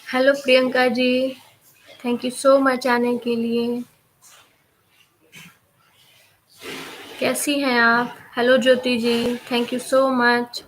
Hello Priyanka ji, thank you so much आने के लिए। कैसी हैं आप? Hello Jyoti ji, thank you so much.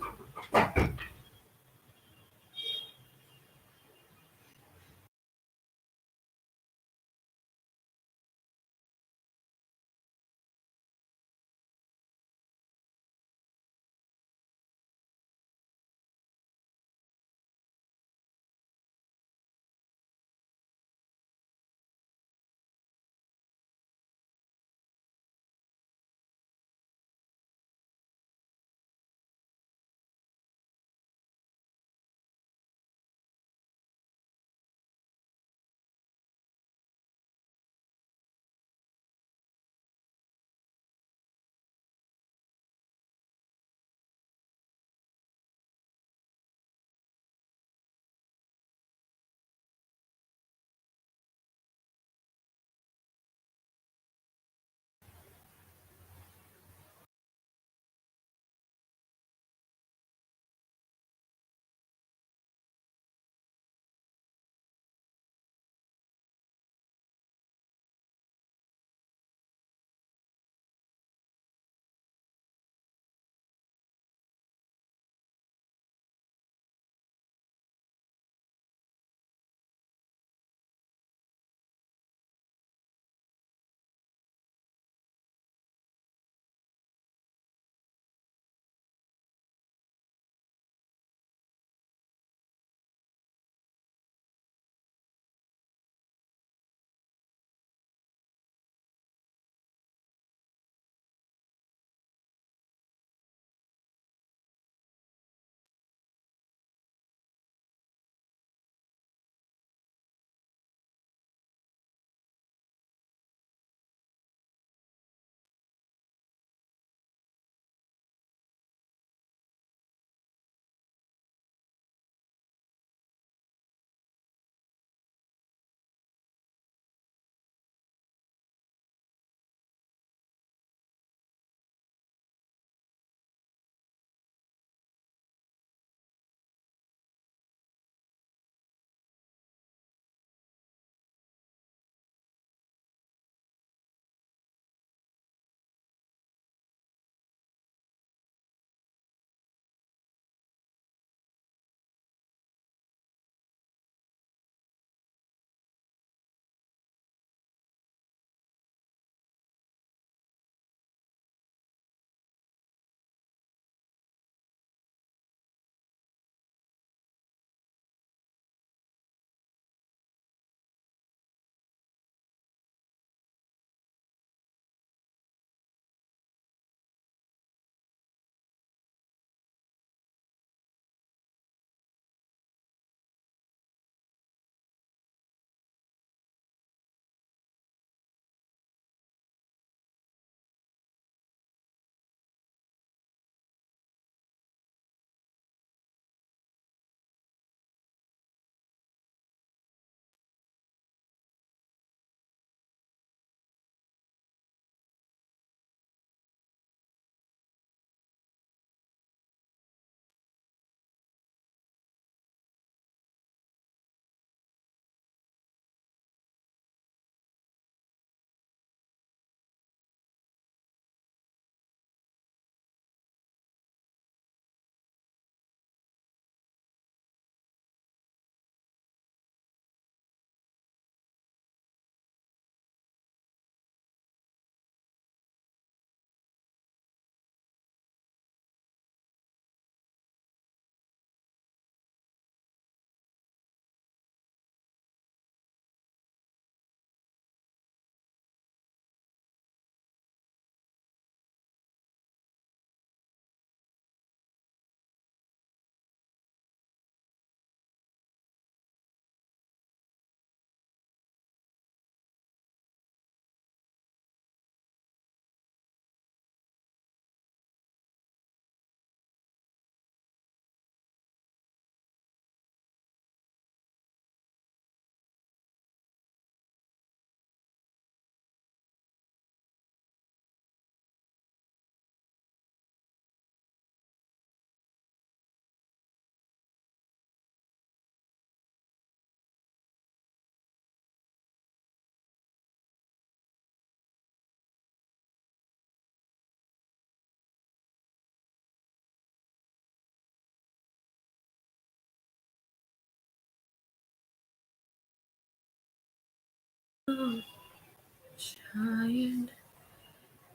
शायद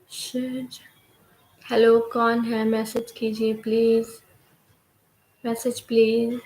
शायद हेलो, कौन है? मैसेज कीजिए please, message please.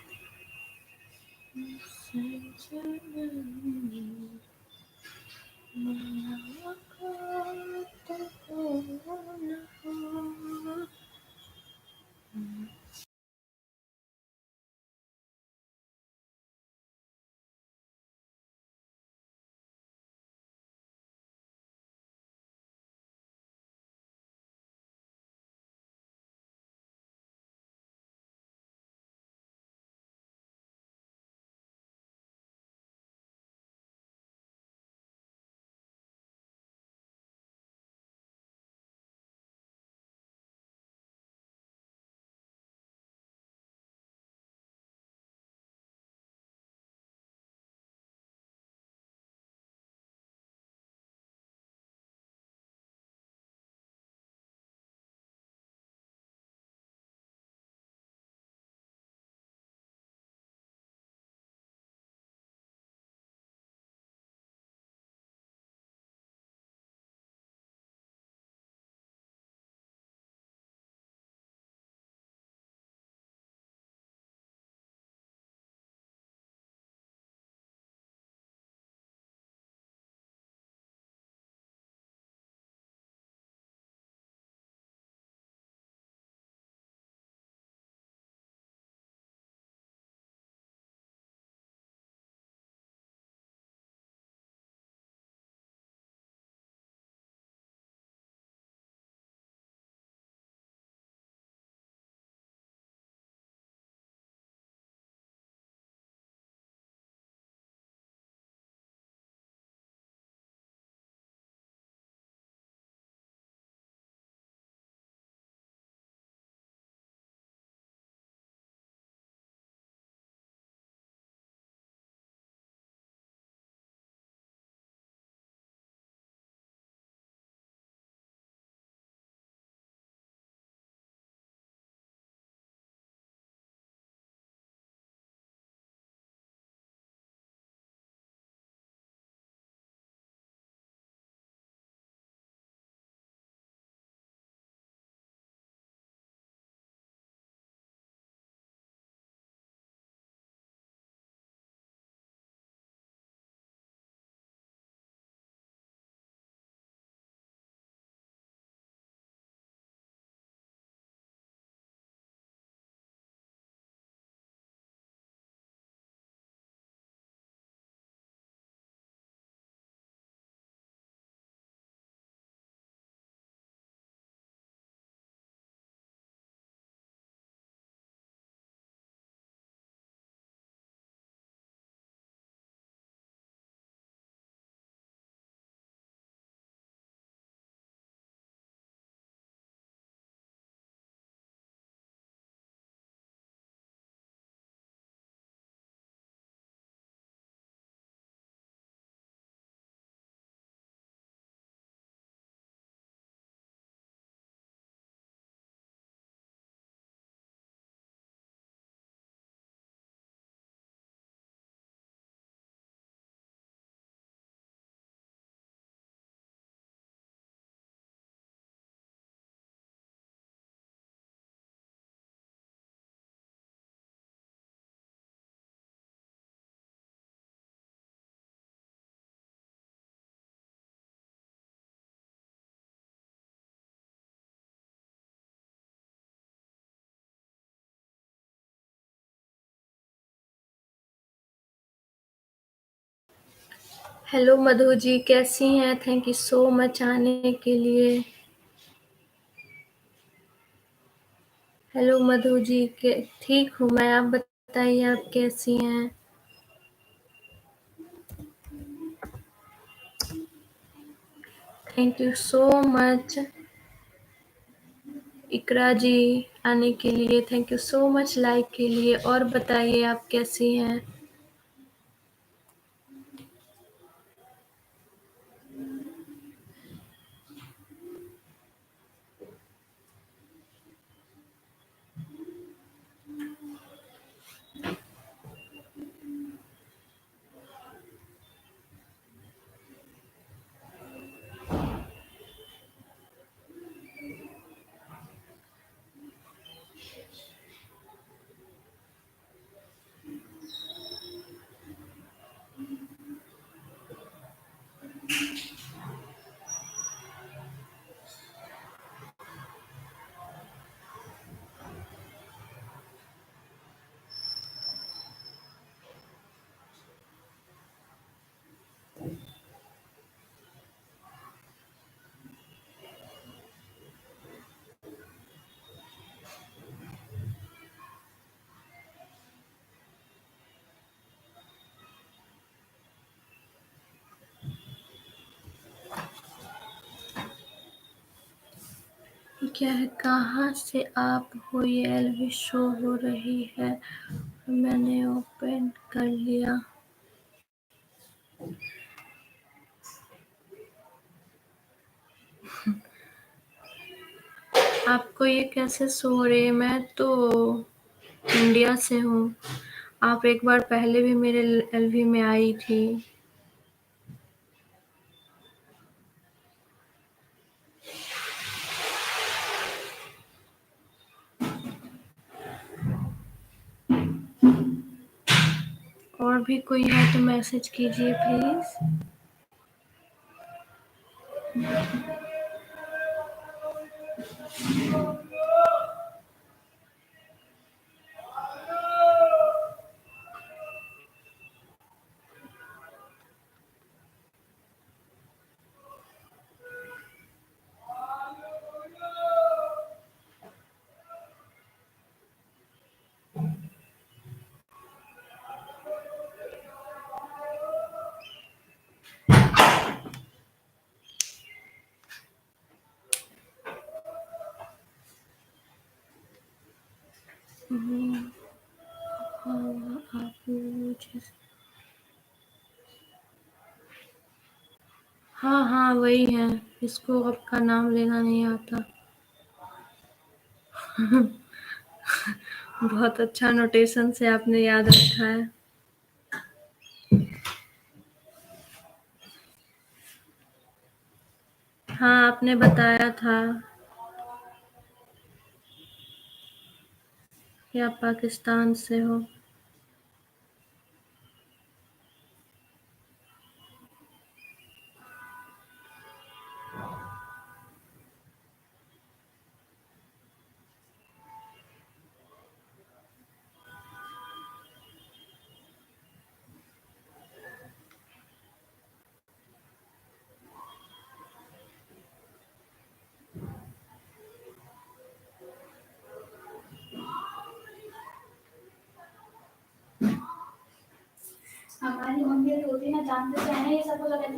Hello Madhu ji, कैसी हैं? थैंक यू सो मच आने के लिए। हेलो मधु जी, के ठीक हूँ मैं, आप बताइए आप कैसी हैं? थैंक यू सो मच इकरा जी आने के लिए। Thank you so much like के लिए। और बताइए आप कैसी हैं? यह कहाँ से आप हो? ये एलवी शो हो रही है। मैंने ओपन कर लिया। आपको ये कैसे शो हो रही है? मैं तो इंडिया से हूँ। आप एक बार पहले भी मेरे एलवी में आई थी। और भी कोई है तो मैसेज कीजिए प्लीज। आप मुझे हाँ हाँ वही है। इसको आपका नाम लेना नहीं आता। बहुत अच्छा नोटेशन से आपने याद रखा है। हाँ आपने बताया था कि आप पाकिस्तान से हो। हमारी मम्मी होती ना जानते तो है ना ये सब लगा।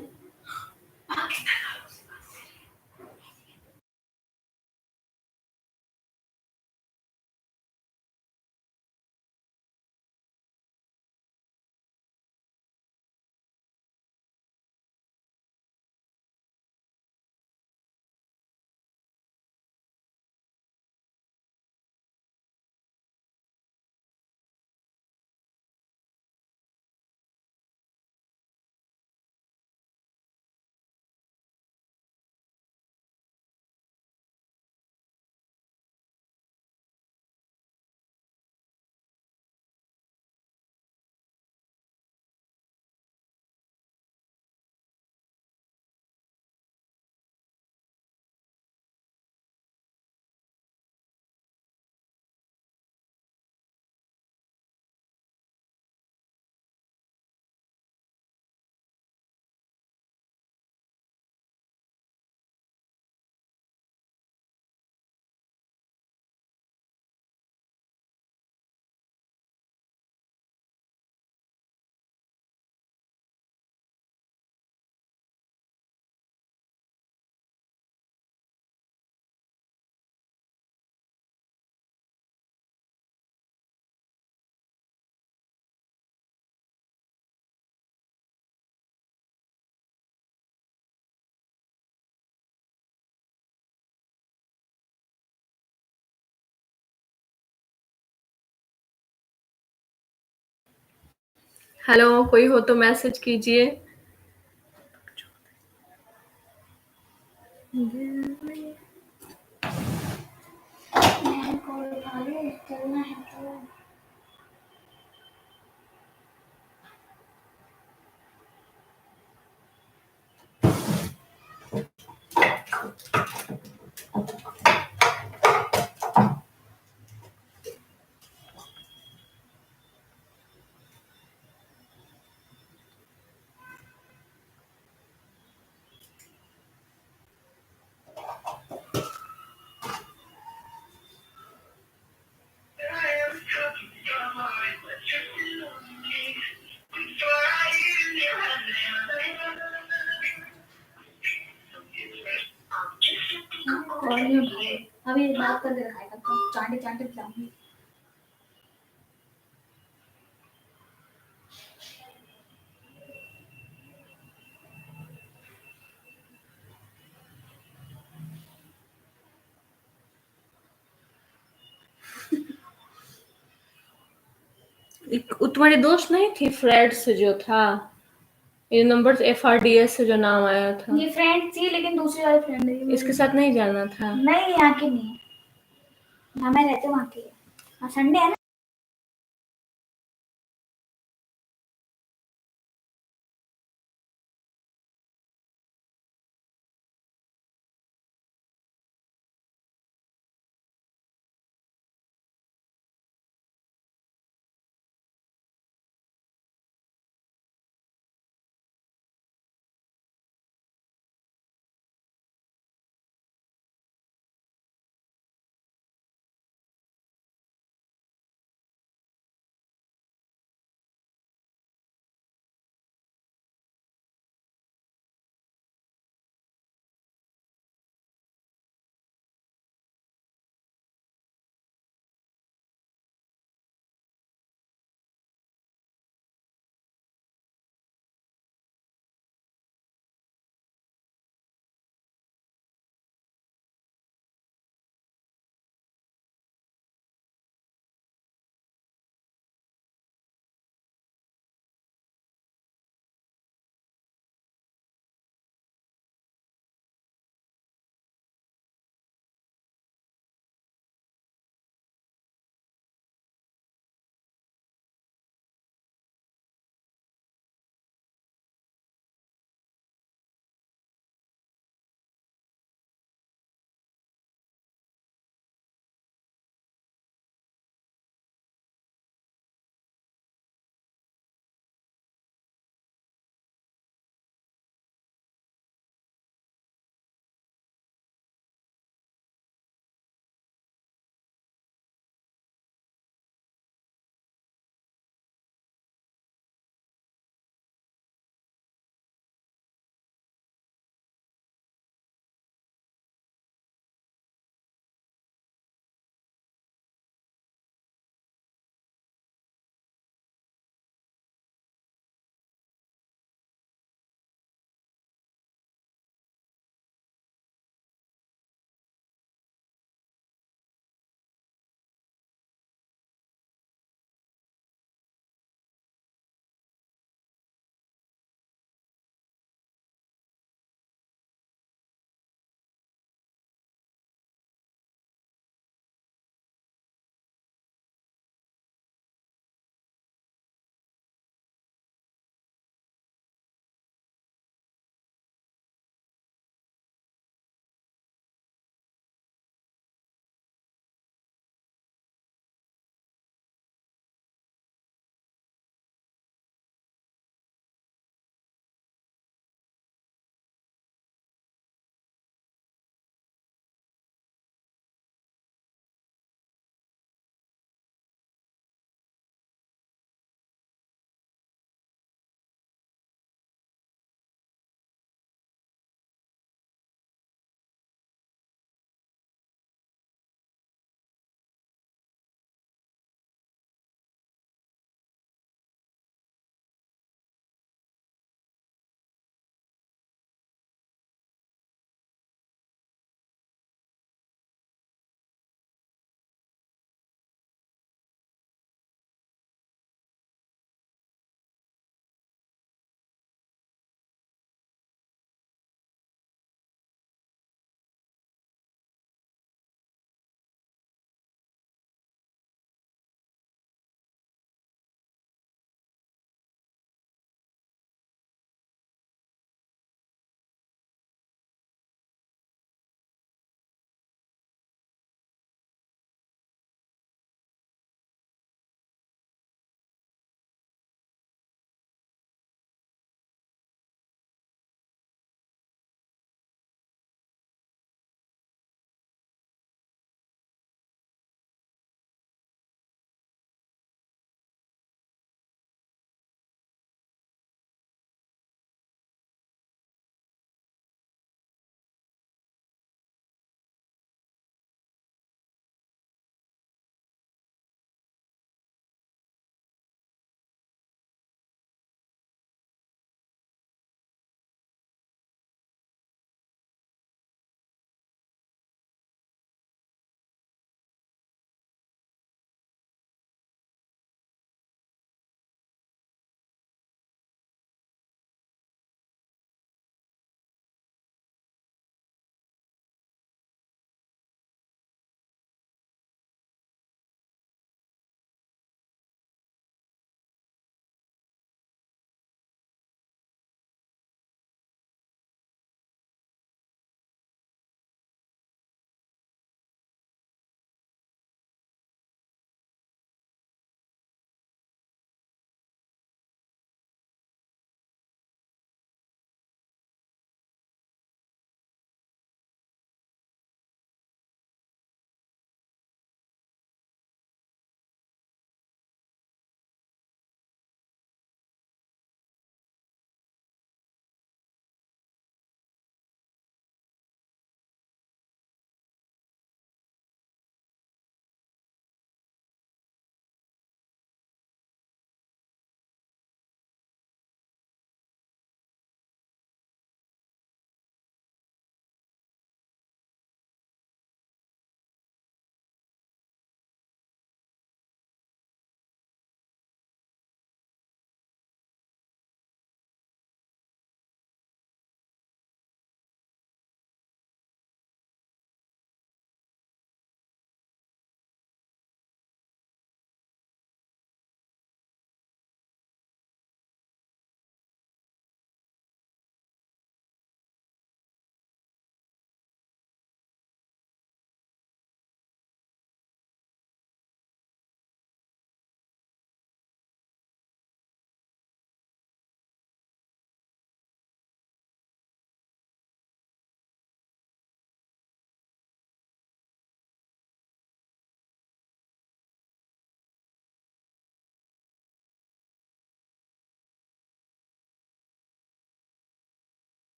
हेलो, कोई हो तो मैसेज कीजिए। कॉल उठा लो चलना है तो। कॉल नहीं उठा रहे। अभी बात करके रखा है करता हूँ, चांटे चांटे खिलाऊंगी। वो तुम्हारी दोस्त नहीं थी, फ्रेड से जो था, ये नंबर FRDS से जो नाम आया था, ये फ्रेंड थी लेकिन दूसरी वाली फ्रेंड है ये इसके साथ नहीं जाना था? नहीं, यहाँ की नहीं है, यहाँ मैं रहते वहाँ की है। हाँ, संडे है ना।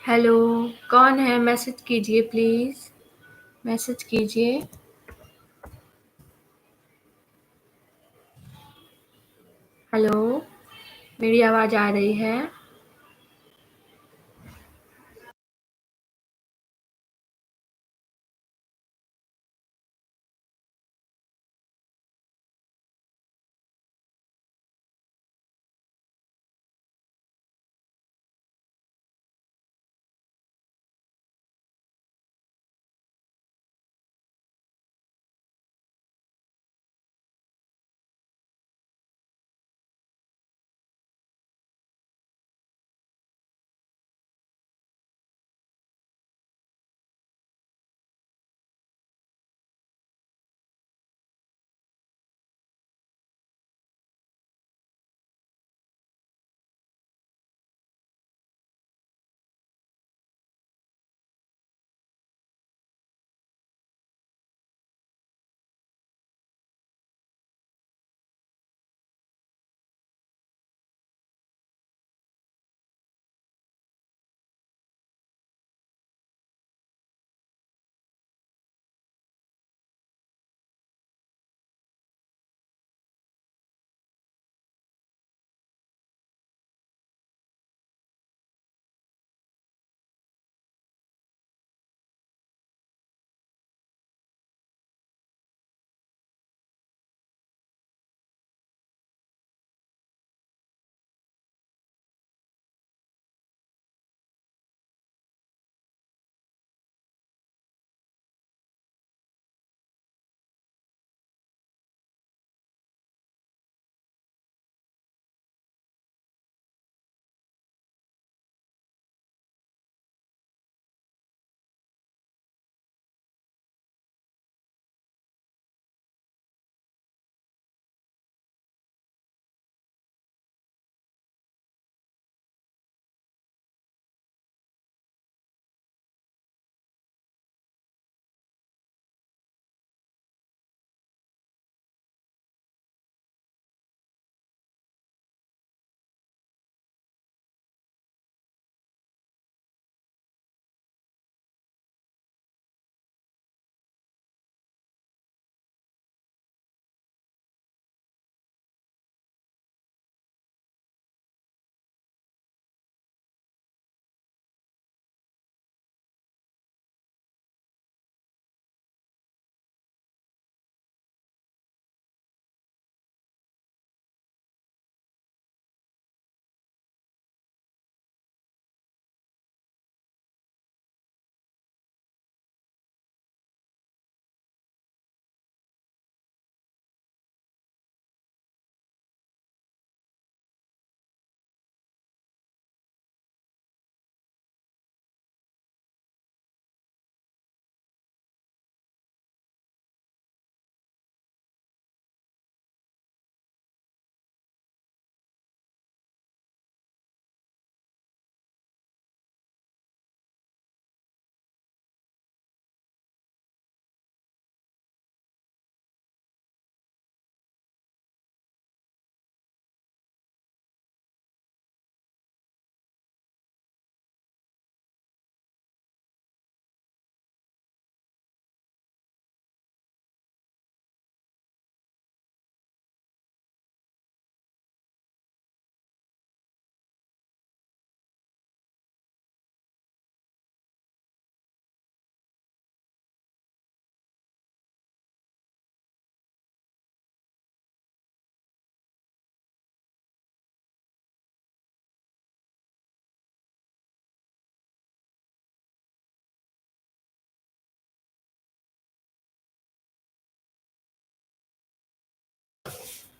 हेलो, कौन है? मैसेज कीजिए प्लीज़, मैसेज कीजिए। हेलो, मेरी आवाज़ आ रही है?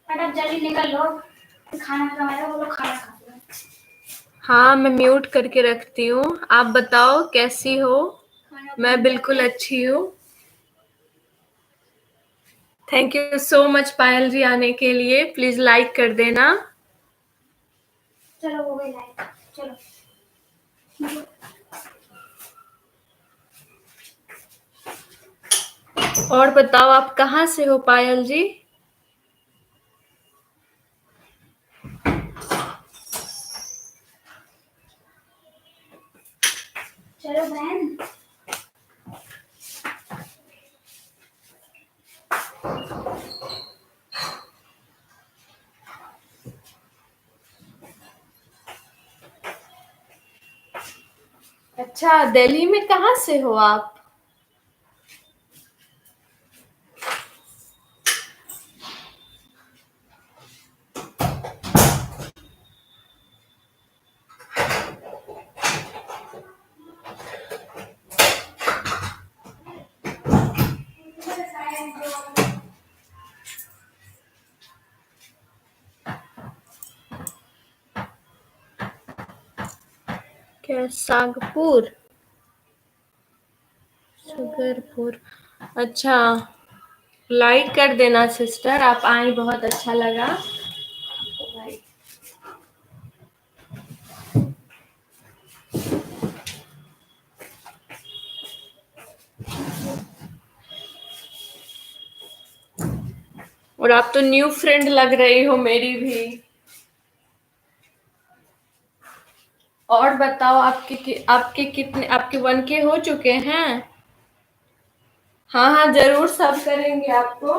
फटाफट जल्दी निकल लो, खाना खा वो लोग खाना खा लो। हाँ, मैं म्यूट करके रखती हूँ। आप बताओ कैसी हो? मैं बिल्कुल अच्छी हूँ। थैंक यू सो मच पायल जी आने के लिए। प्लीज़ लाइक कर देना। चलो हो गई लाइक, चलो। और बताओ आप कहाँ से हो पायल जी? चलो बहन। अच्छा, दिल्ली में कहाँ से हो आप? क्या सागपुर? सुगरपुर। अच्छा, लाइक कर देना सिस्टर, आप आई बहुत अच्छा लगा। और आप तो न्यू फ्रेंड लग रही हो मेरी भी। और बताओ, आपके कितने, आपके 1K हो चुके हैं? हाँ हाँ, जरूर सब करेंगे आपको।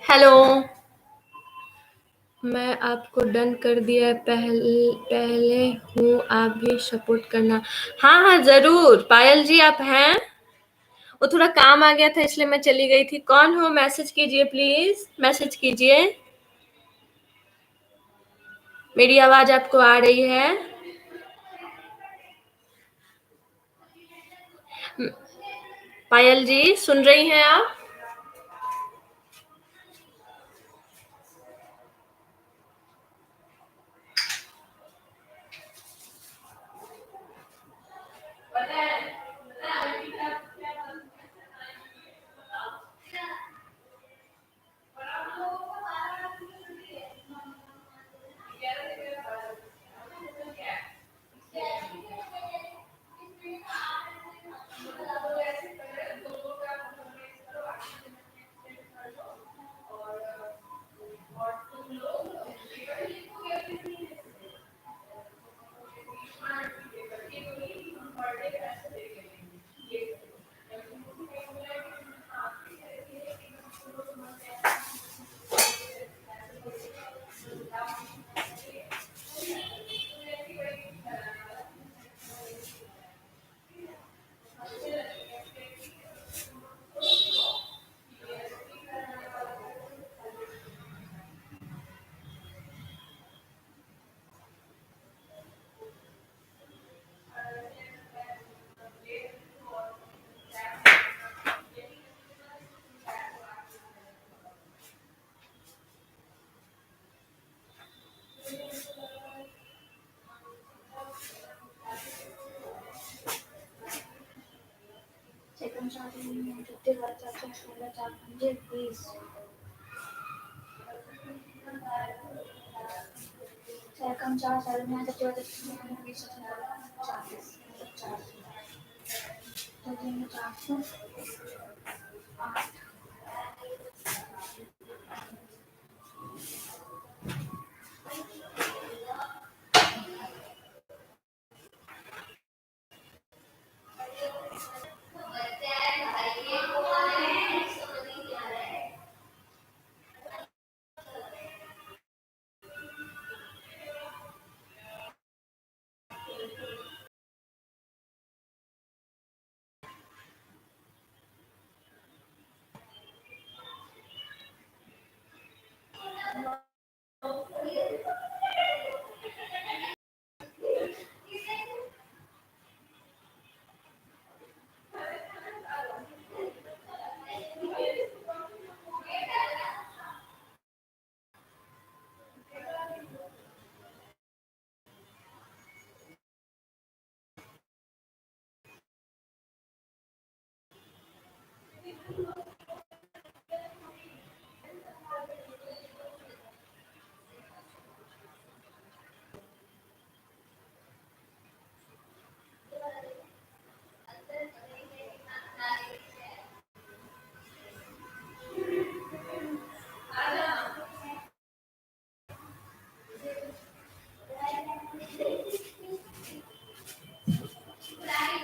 हेलो, मैं आपको डन कर दिया है, पहले हूँ, आप भी सपोर्ट करना। हाँ, हाँ, ज़रूर। पायल जी आप हैं? वो थोड़ा काम आ गया था इसलिए मैं चली गई थी। कौन हो? मैसेज कीजिए प्लीज़, मैसेज कीजिए। मेरी आवाज़ आपको आ रही है? पायल जी सुन रही हैं आप? प्लीज कम 4 साल में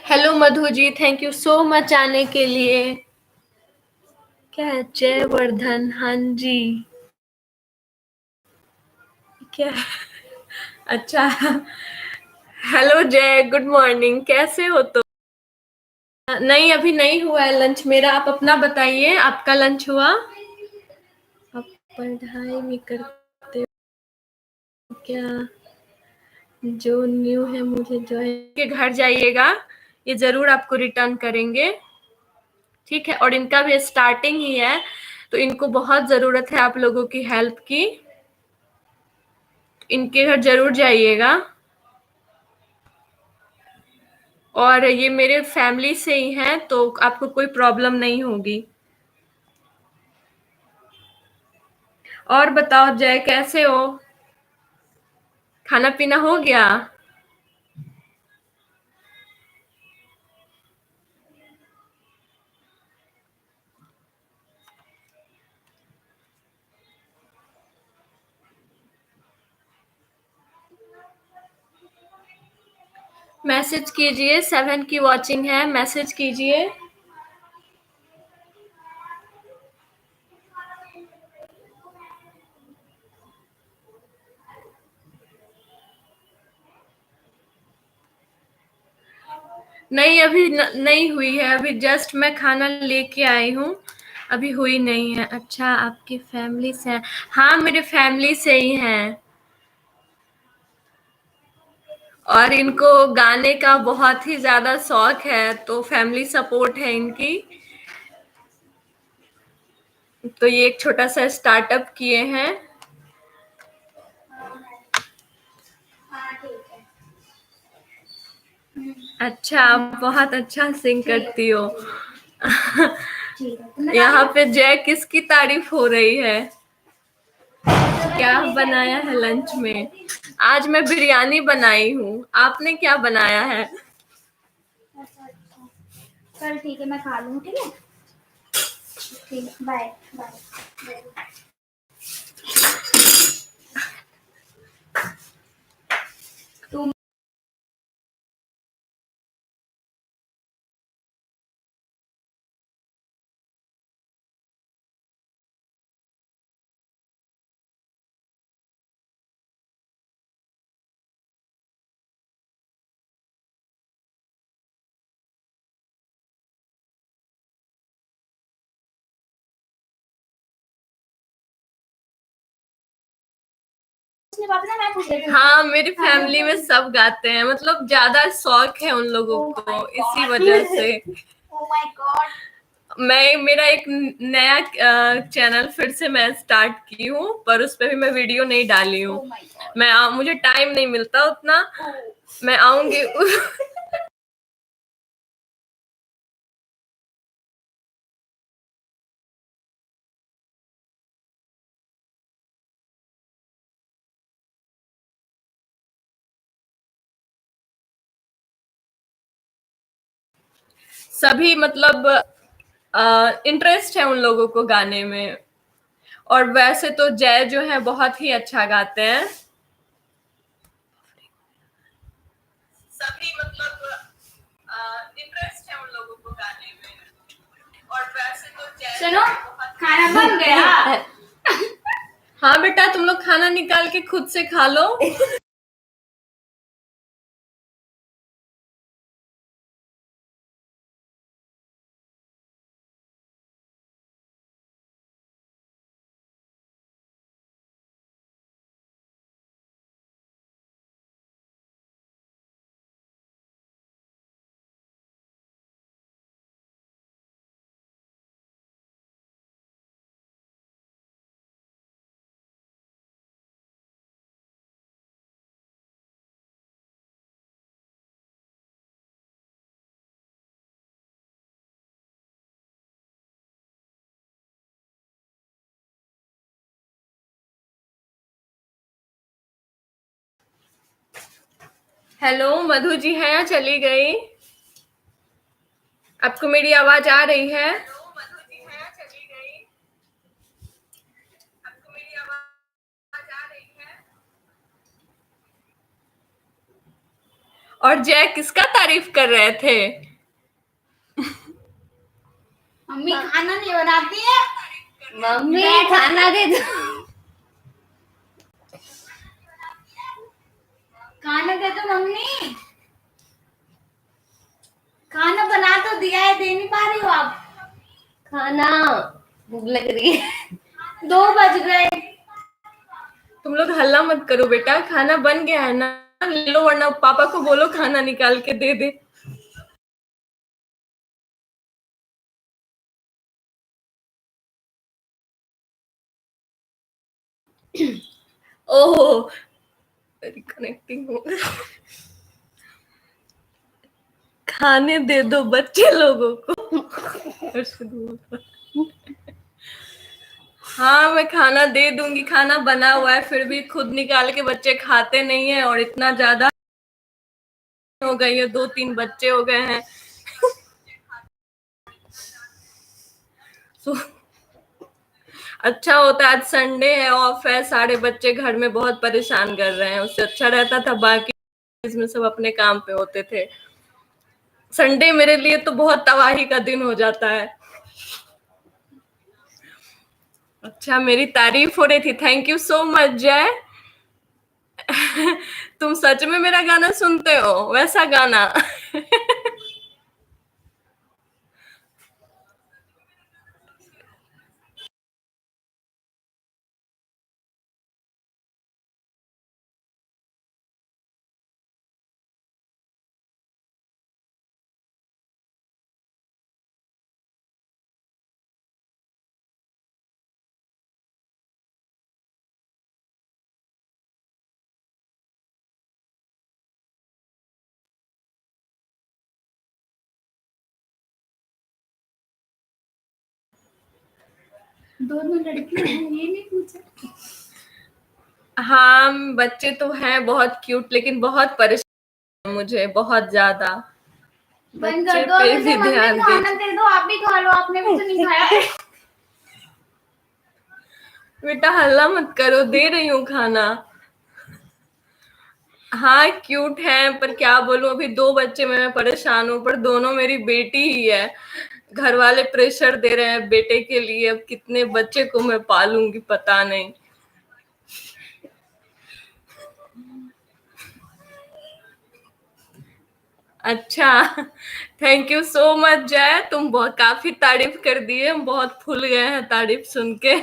hello Madhu ji, thank you so much आने के लिए। क्या है जयवर्धन? हाँ जी, क्या? अच्छा, हेलो जय, गुड मॉर्निंग, कैसे हो तुम? नहीं, अभी नहीं हुआ है लंच मेरा। आप अपना बताइए, आपका लंच हुआ? आप पढ़ाई भी करते हो क्या? जो न्यू है मुझे ज्वाइन के घर जाइएगा, ये जरूर आपको रिटर्न करेंगे, ठीक है? और इनका भी स्टार्टिंग ही है, तो इनको बहुत जरूरत है आप लोगों की हेल्प की। इनके घर जरूर जाइएगा। और ये मेरे फैमिली से ही हैं, तो आपको कोई प्रॉब्लम नहीं होगी। और बताओ जय, कैसे हो? खाना पीना हो गया? मैसेज कीजिए, 7 की वॉचिंग है, मैसेज कीजिए। नहीं, अभी नहीं हुई है, अभी जस्ट मैं खाना लेके आई हूँ, अभी हुई नहीं है। अच्छा, आपकी फैमिली से है? हाँ, मेरे फैमिली से ही हैं। और इनको गाने का बहुत ही ज्यादा शौक है, तो फैमिली सपोर्ट है इनकी। तो ये एक छोटा सा स्टार्टअप किए हैं। हाँ ठीक है। अच्छा, आप बहुत अच्छा सिंग करती हो। ठीक है, तुमने यहाँ खा पे जय किसकी तारीफ हो रही है? क्या बनाया है लंच में? आज मैं बिरयानी बनाई हूँ, आपने क्या बनाया है? अच्छा अच्छा, चल ठीक है, मैं खा लूँ, ठीक है? ठीक है, बाय बाय। तुम हाँ, मेरी फैमिली में सब गाते हैं, मतलब ज्यादा शौक है उन लोगों को, इसी वजह से। Oh my God. मेरा एक नया चैनल फिर से मैं स्टार्ट की हूँ, पर उस पे भी मैं वीडियो नहीं डाली हूँ। मुझे टाइम नहीं मिलता उतना। मैं आऊंगी सभी मतलब इंटरेस्ट है उन लोगों को गाने में। और वैसे तो जय जो है बहुत ही अच्छा गाते हैं। सभी मतलब इंटरेस्ट है उन लोगों को गाने में। और वैसे तो जय सुनो, खाना बन गया। हाँ बेटा, तुम लोग खाना निकाल के खुद से खा लो। हेलो, मधु जी हैं, चली गई? आपको मेरी आवाज आ रही है? मधु जी हैं, चली गई? आपको मेरी आवाज आ रही है? और जय किसका तारीफ कर रहे थे? मम्मी खाना नहीं बनाती है। मम्मी खाना दे दो। खाना दे दो मम्मी। खाना बना तो दिया है, दे नहीं पा रही हो आप। खाना भूख लग रही है। 2 बज गए। तुम लोग हल्ला मत करो बेटा, खाना बन गया है ना, ले लो, वरना पापा को बोलो खाना निकाल के दे दे। ओहो, रिकनेक्टिंग हो। खाने दे दो बच्चे लोगों को। हाँ, मैं खाना दे दूंगी, खाना बना हुआ है, फिर भी खुद निकाल के बच्चे खाते नहीं है। और इतना ज्यादा हो गई है, 2-3 बच्चे हो गए हैं। तो अच्छा होता है, आज संडे है, ऑफ है, सारे बच्चे घर में बहुत परेशान कर रहे हैं। उससे अच्छा रहता था बाकी इसमें सब अपने काम पे होते थे। संडे मेरे लिए तो बहुत तबाही का दिन हो जाता है। अच्छा, मेरी तारीफ हो रही थी, थैंक यू सो मच जय। तुम सच में मेरा गाना सुनते हो, वैसा गाना? दोनों लड़कियां हैं, ये नहीं पूछा। हाँ, बच्चे तो हैं बहुत क्यूट, लेकिन बहुत परेशान मुझे बहुत ज्यादा। बंद बच्चे कर दो पे अभी भी से। मम्मी ध्यान खाना दीजिए दे दो, आप भी खा लो, आपने भी तो नहीं खाया। बेटा, हल्ला मत करो, दे रही हूँ खाना। हाँ, क्यूट है, पर क्या बोलूं, अभी 2 बच्चे में मैं परेशान हूँ, पर दोनों मेरी बेटी ही है। घर वाले प्रेशर दे रहे हैं बेटे के लिए, अब कितने बच्चे को मैं पालूंगी पता नहीं। अच्छा, थैंक यू सो मच जय, तुम बहुत काफी तारीफ कर दिए, हम बहुत फूल गए हैं तारीफ सुन के।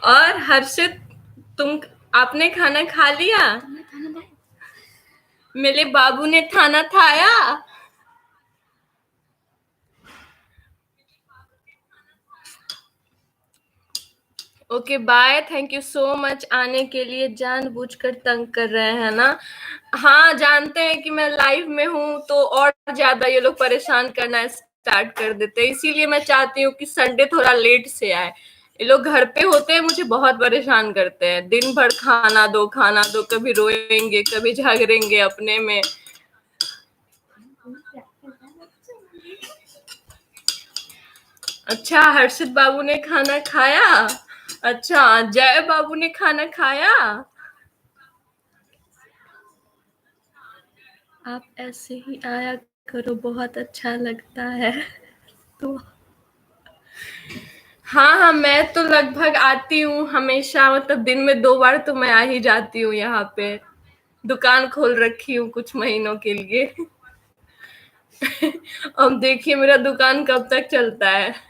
और हर्षित, तुम आपने खाना खा लिया? मेरे बाबू ने खाना खाया? Okay bye, thank you so much आने के लिए। जानबूझकर तंग कर रहे हैं ना? हाँ, जानते हैं कि मैं लाइव में हूँ तो और ज्यादा ये लोग परेशान करना स्टार्ट कर देते हैं, इसीलिए मैं चाहती हूँ कि संडे थोड़ा लेट से आए। ये लोग घर पे होते हैं, मुझे बहुत परेशान करते हैं, दिन भर खाना दो, कभी रोएंगे कभी झगड़ेंगे अपने में। अच्छा, हर्षित बाबू ने खाना खाया? अच्छा, जय बाबू ने खाना खाया? आप ऐसे ही आया करो, बहुत अच्छा लगता है। तो हाँ, मैं तो लगभग आती हूँ हमेशा, मतलब दिन में 2 बार तो मैं आ ही जाती हूँ यहाँ पे। दुकान खोल रखी हूँ कुछ महीनों के लिए। अब देखिए मेरा दुकान कब तक चलता है।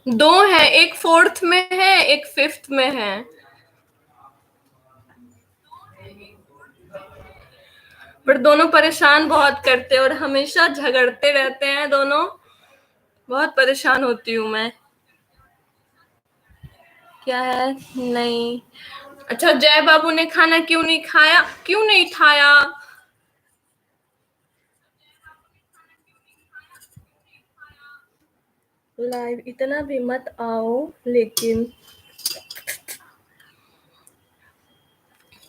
दो है, एक 4th में है, एक 5th में है। पर दोनों परेशान बहुत करते हैं और हमेशा झगड़ते रहते हैं दोनों। बहुत परेशान होती हूँ मैं। क्या है? नहीं। अच्छा, जय बाबू ने खाना क्यों नहीं खाया? क्यों नहीं खाया? लाइव इतना भी मत आओ, लेकिन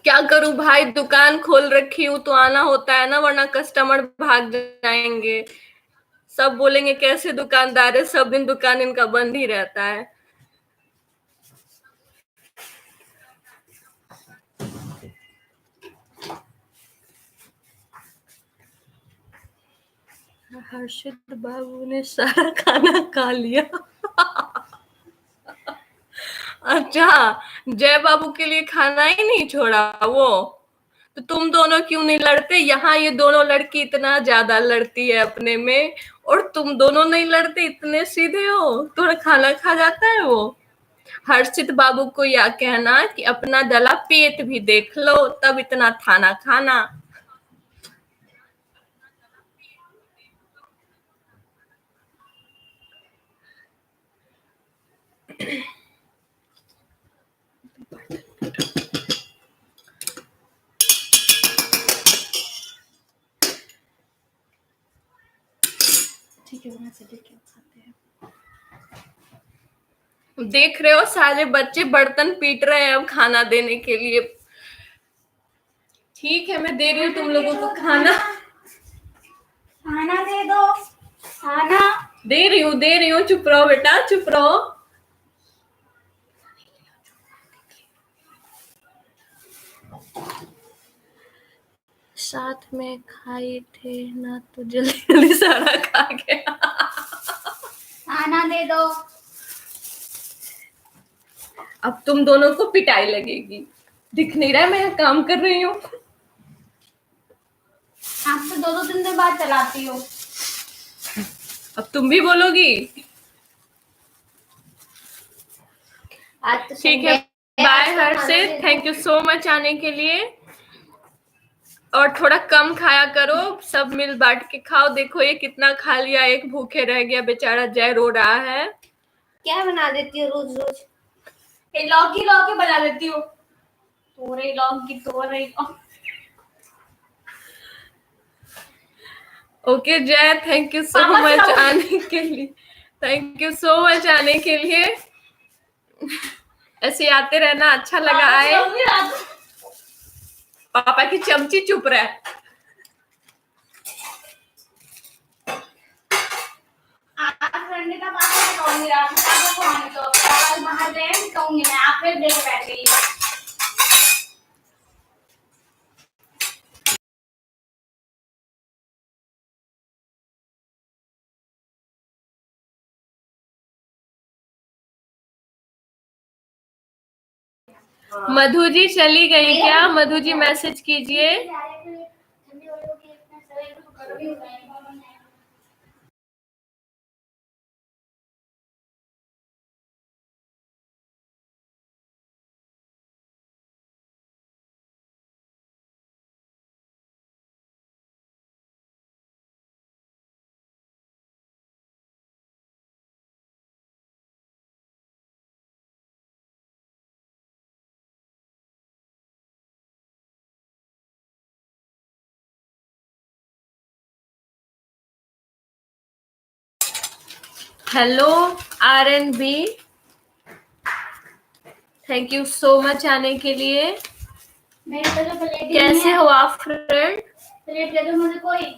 क्या करूं भाई, दुकान खोल रखी हूँ तो आना होता है ना, वरना कस्टमर भाग जाएंगे। सब बोलेंगे कैसे दुकानदार है, सब दिन दुकान इनका बंद ही रहता है। हर्षित बाबू ने सारा खाना खा लिया। अच्छा, जय बाबू के लिए खाना ही नहीं छोड़ा वो? तो तुम दोनों क्यों नहीं लड़ते? यहाँ ये दोनों लड़की इतना ज्यादा लड़ती है अपने में, और तुम दोनों नहीं लड़ते, इतने सीधे हो, थोड़ा खाना खा जाता है वो। हर्षित बाबू को या कहना कि अपना जला पेट भी देख लो, तब इतना खाना खाना। ठीक है, वहां से लेके खाते हैं। देख रहे हो, सारे बच्चे बर्तन पीट रहे हैं अब खाना देने के लिए। ठीक है, मैं दे रही हूँ तुम लोगों को खाना। खाना दे दो, खाना दे रही हूँ, चुप रहो बेटा, चुप रहो। साथ में खाए थे ना, तो जल्दी जल्दी सारा खा गया। खाना दे दो। अब तुम दोनों को पिटाई लगेगी। दिख नहीं रहा है मैं यहाँ काम कर रही हूँ? आप तो 2-2 दिन बाद चलाती हो। अब तुम भी बोलोगी? आज तो ठीक है, bye Harshit, thank you so much आने के लिए। और थोड़ा कम खाया करो, सब मिल बांट के खाओ। देखो ये कितना खा लिया, एक भूखे रह गया बेचारा, जय रो रहा है। क्या बना देती हो रोज रोज? लौकी बना देती हो। तोरे लौकी। ओके जय, थैंक यू सो मच आने के लिए। थैंक यू सो मच आने के लिए। ऐसे आते रहना, अच्छा लगा आए। पापा की चमची चुप रहे। आज संडे का पापा को कहूंगी, रात में पापा को आने दो। पापा बाहर गए, कहूंगी मैं, आप फिर देख बैठेगी। मधु जी चली गई क्या? मधु जी मैसेज कीजिए। Hello RNB, thank you so much आने के लिए। मेरे पे तो प्लेट ही नहीं कैसे है। हो आप फ्रेंड? प्लेट दे दो मुझे कोई।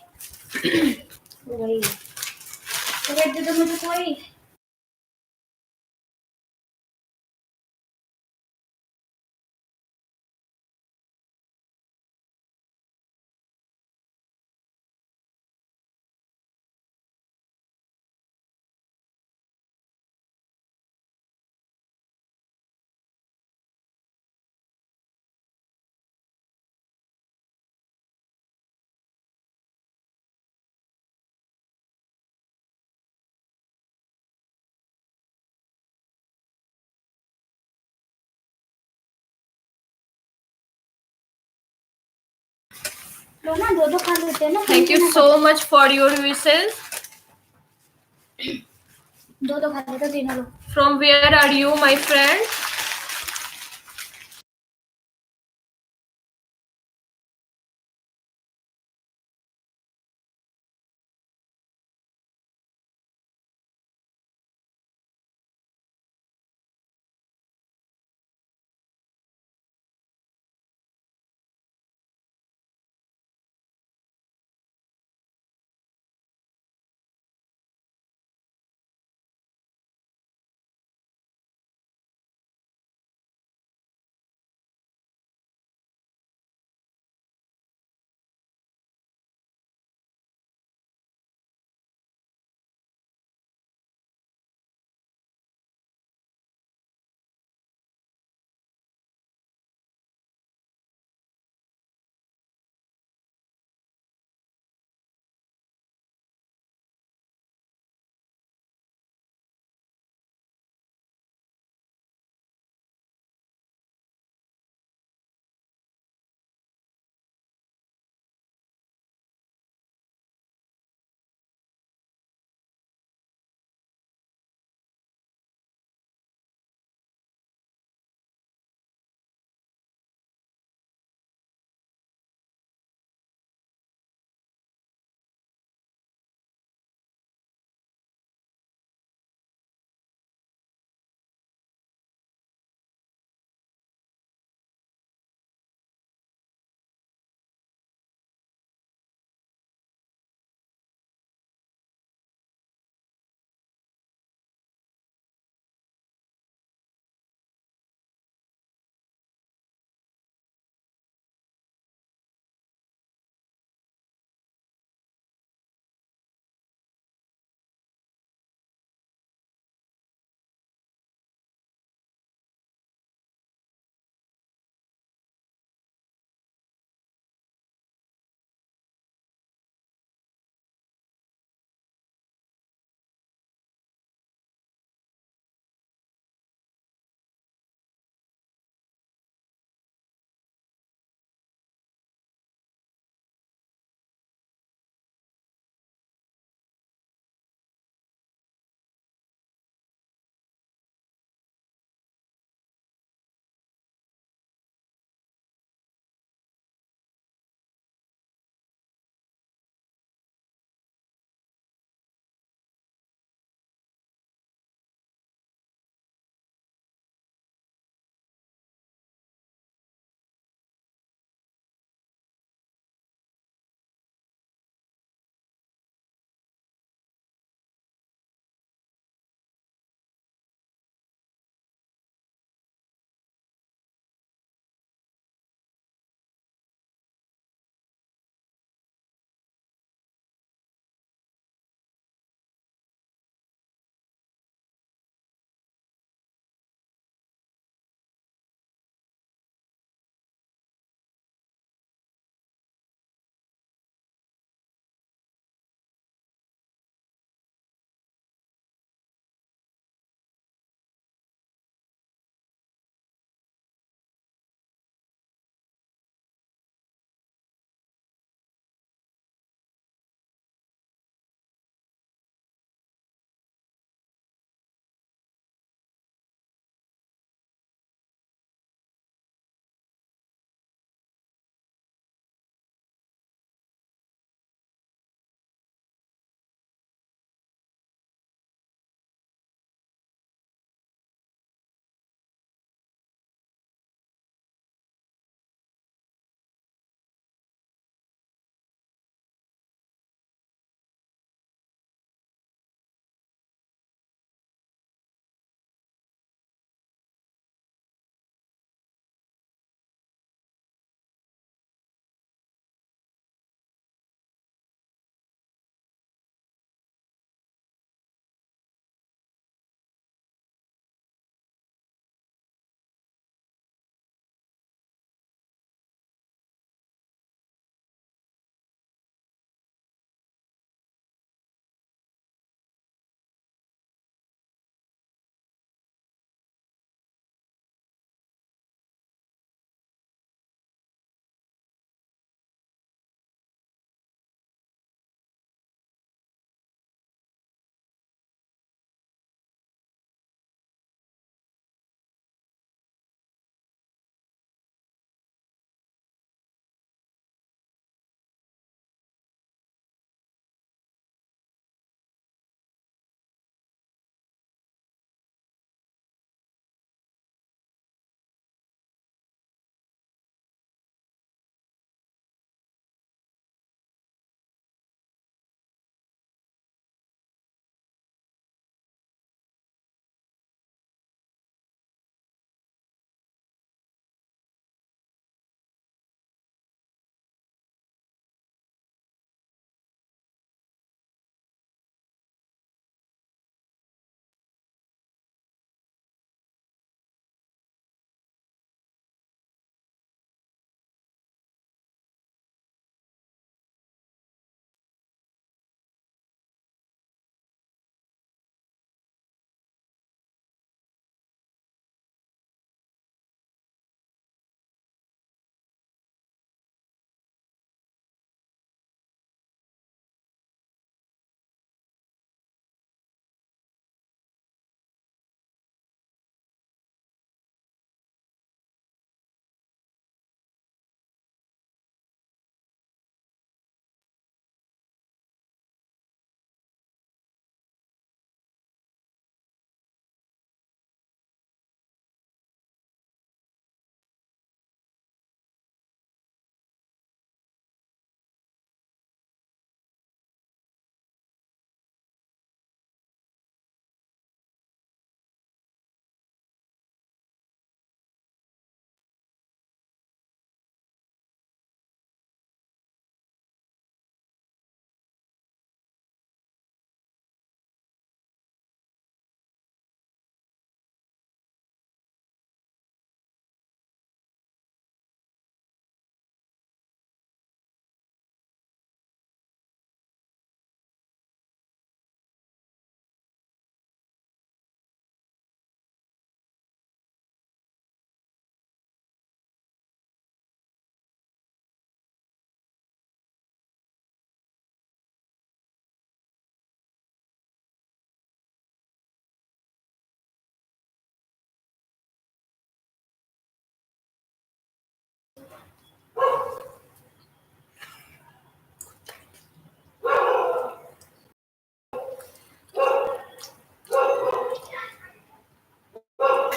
वही प्लेट दे दो मुझे कोई। लो ना, दो दो खा लेते हैं ना। Thank you so much for your wishes. दो दो खा लेते, तीनों लो। From where are you my friend?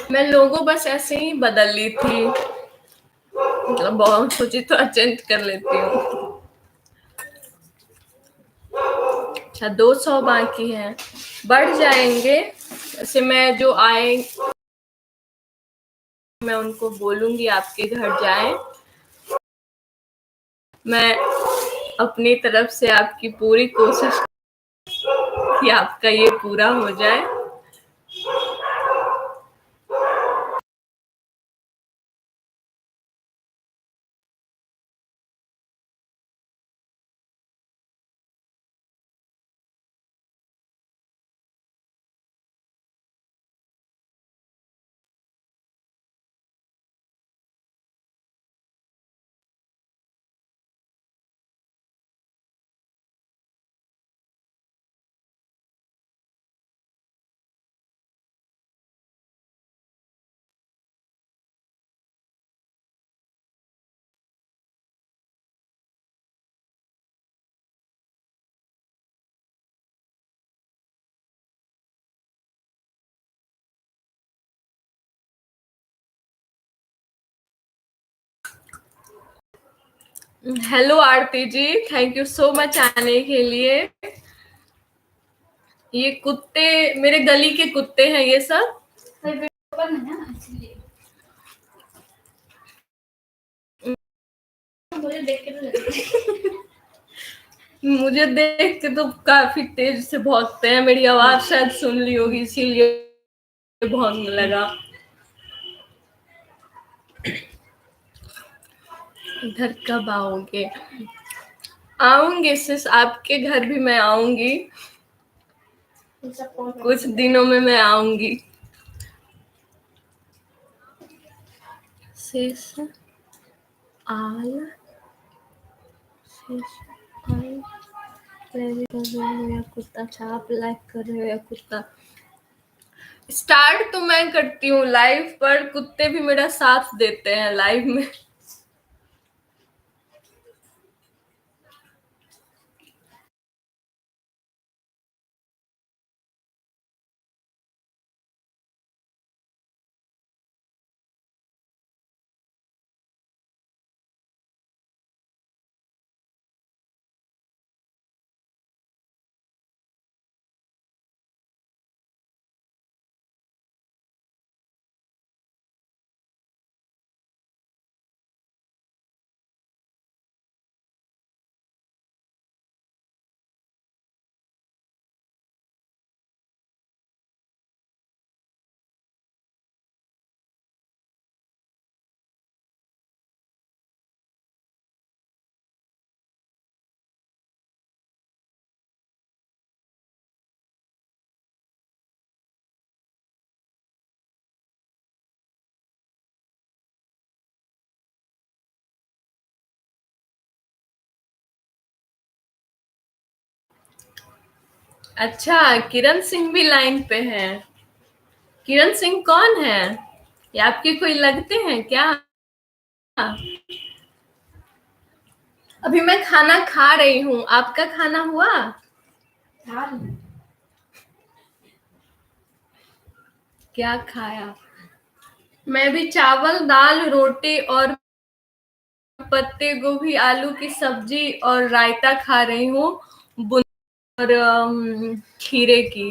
मैं लोगो बस ऐसे ही बदल ली थी, मतलब बहुत सोची तो चेंज कर लेती हूँ। अच्छा 200 बाकी है, बढ़ जाएंगे। ऐसे मैं जो आए मैं उनको बोलूंगी आपके घर जाएं। मैं अपनी तरफ से आपकी पूरी कोशिश कि आपका ये पूरा हो जाए। Hello Aarti ji, thank you so much आने के लिए। ये कुत्ते मेरे गली के कुत्ते हैं ये सब। पर है ना इसलिए मुझे देख के तो लगे। मुझे देख के तो काफी तेज से भौंकते हैं, मेरी आवाज शायद सुन ली होगी इसीलिए भौंकने लगा। इधर कब आओगे? आऊंगी सिस, आपके घर भी मैं आऊंगी, कुछ दिनों में मैं आऊंगी। सिस आल सिस आल प्ले कर रहे हो या कुत्ता? अच्छा आप लाइक कर रहे हो या कुत्ता? स्टार्ट तो मैं करती हूँ लाइव, पर कुत्ते भी मेरा साथ देते हैं लाइव में। अच्छा किरण सिंह भी लाइन पे है। किरण सिंह कौन है? ये आपके कोई लगते हैं क्या? अभी मैं खाना खा रही हूँ, आपका खाना हुआ? क्या खाया? मैं भी चावल दाल रोटी और पत्ते गोभी आलू की सब्जी और रायता खा रही हूँ, और खीरे की।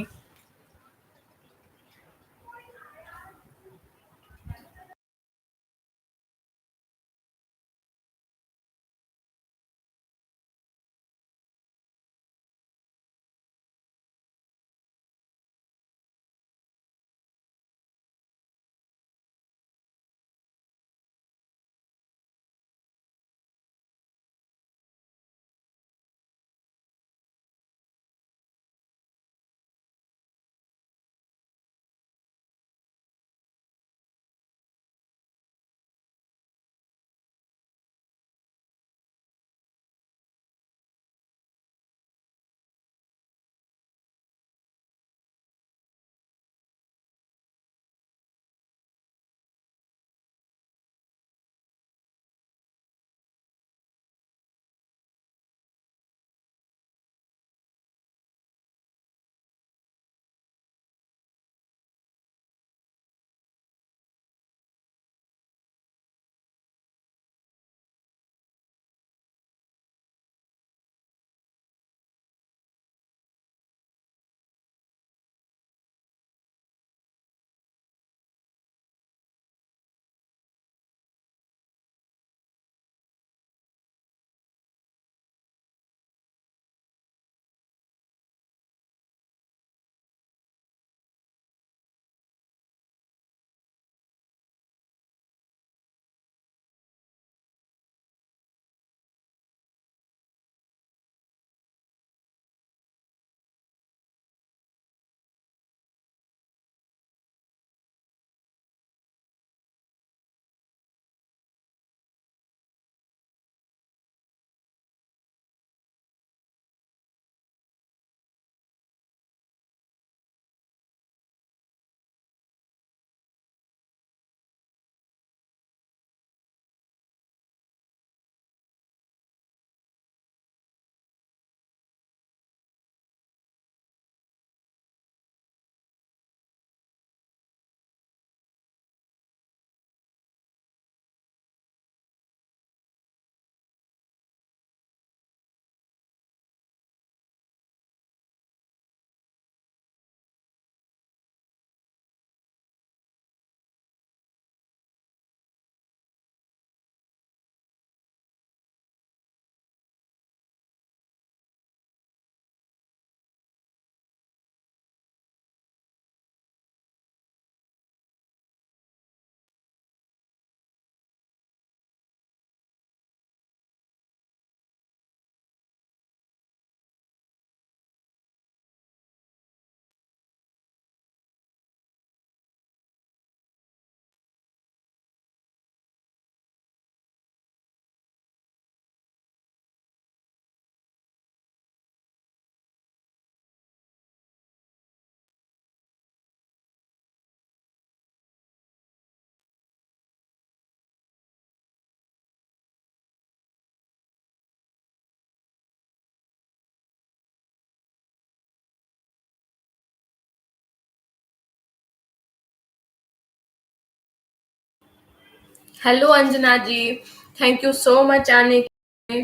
Hello Anjana ji, thank you so much आने के लिए।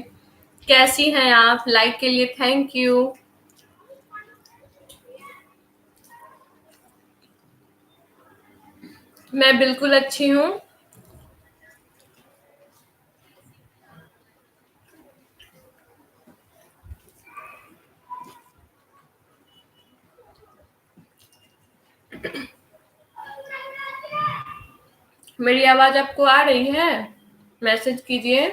कैसी हैं आप? लाइक के लिए थैंक यू। मैं बिल्कुल अच्छी हूँ। मेरी आवाज आपको आ रही है? मैसेज कीजिए।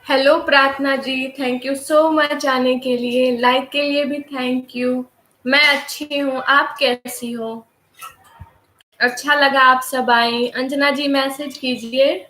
हेलो प्रार्थना जी, थैंक यू सो मच आने के लिए। लाइक के लिए भी थैंक यू। मैं अच्छी हूँ, आप कैसी हो? अच्छा लगा आप सब आई। अंजना जी मैसेज कीजिए।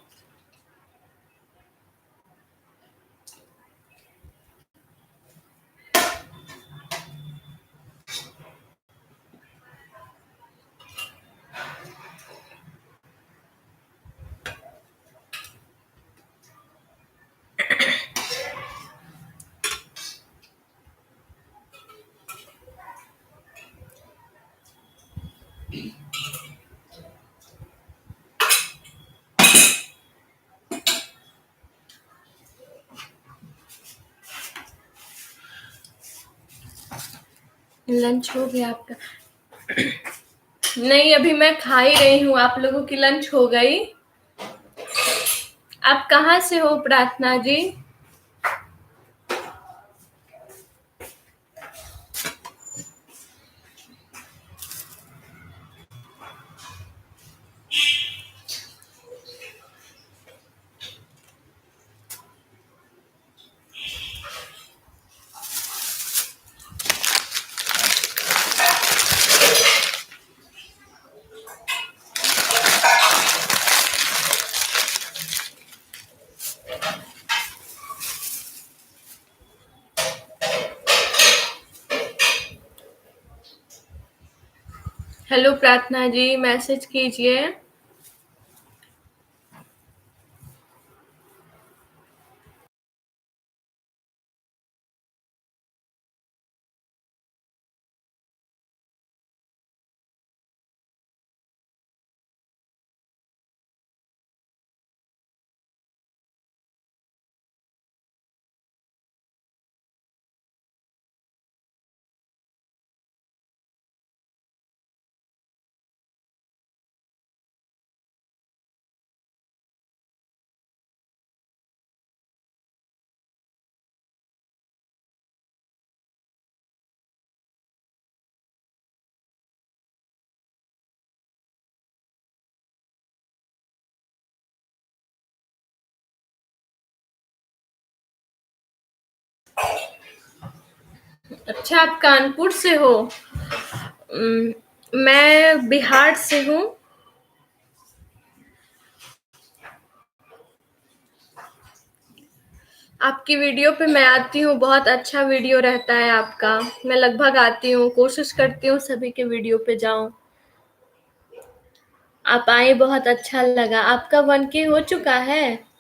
लंच हो गया आपका? नहीं, अभी मैं खा ही रही हूँ। आप लोगों की लंच हो गई? आप कहाँ से हो प्रार्थना जी? हेलो प्रार्थना जी, मैसेज कीजिए। अच्छा, आप कानपुर से हो? मैं बिहार से हूँ। आपकी वीडियो पे मैं आती हूँ, बहुत अच्छा वीडियो रहता है आपका। मैं लगभग आती हूँ, कोशिश करती हूँ सभी के वीडियो पे जाऊँ। आप आए, बहुत अच्छा लगा। आपका 1K हो चुका है?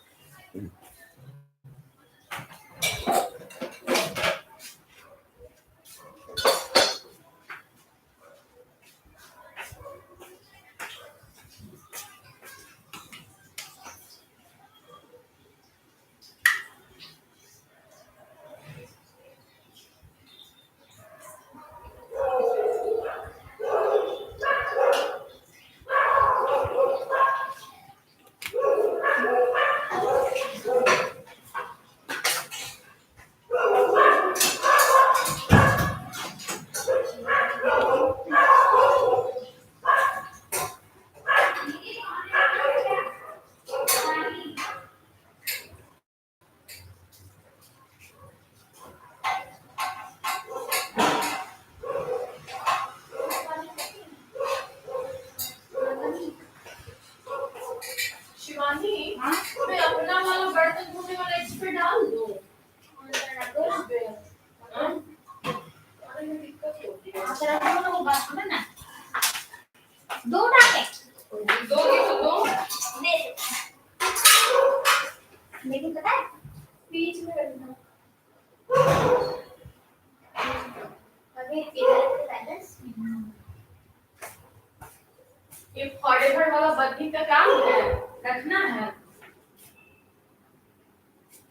ये फॉरेवर वाला बत्ती का काम है, रखना है,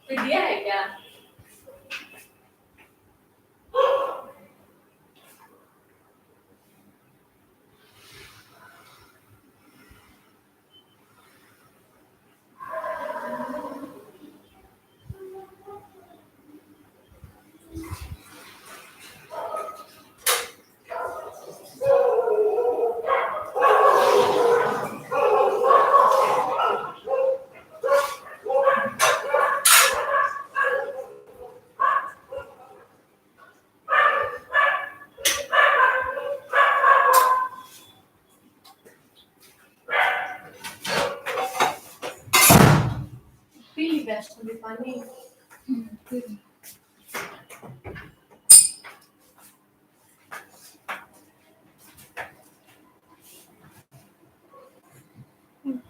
तो दिया है क्या? पी ली वैष्णवी पानी।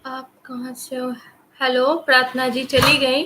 आप कहाँ से हो? हेलो प्रार्थना जी चली गई?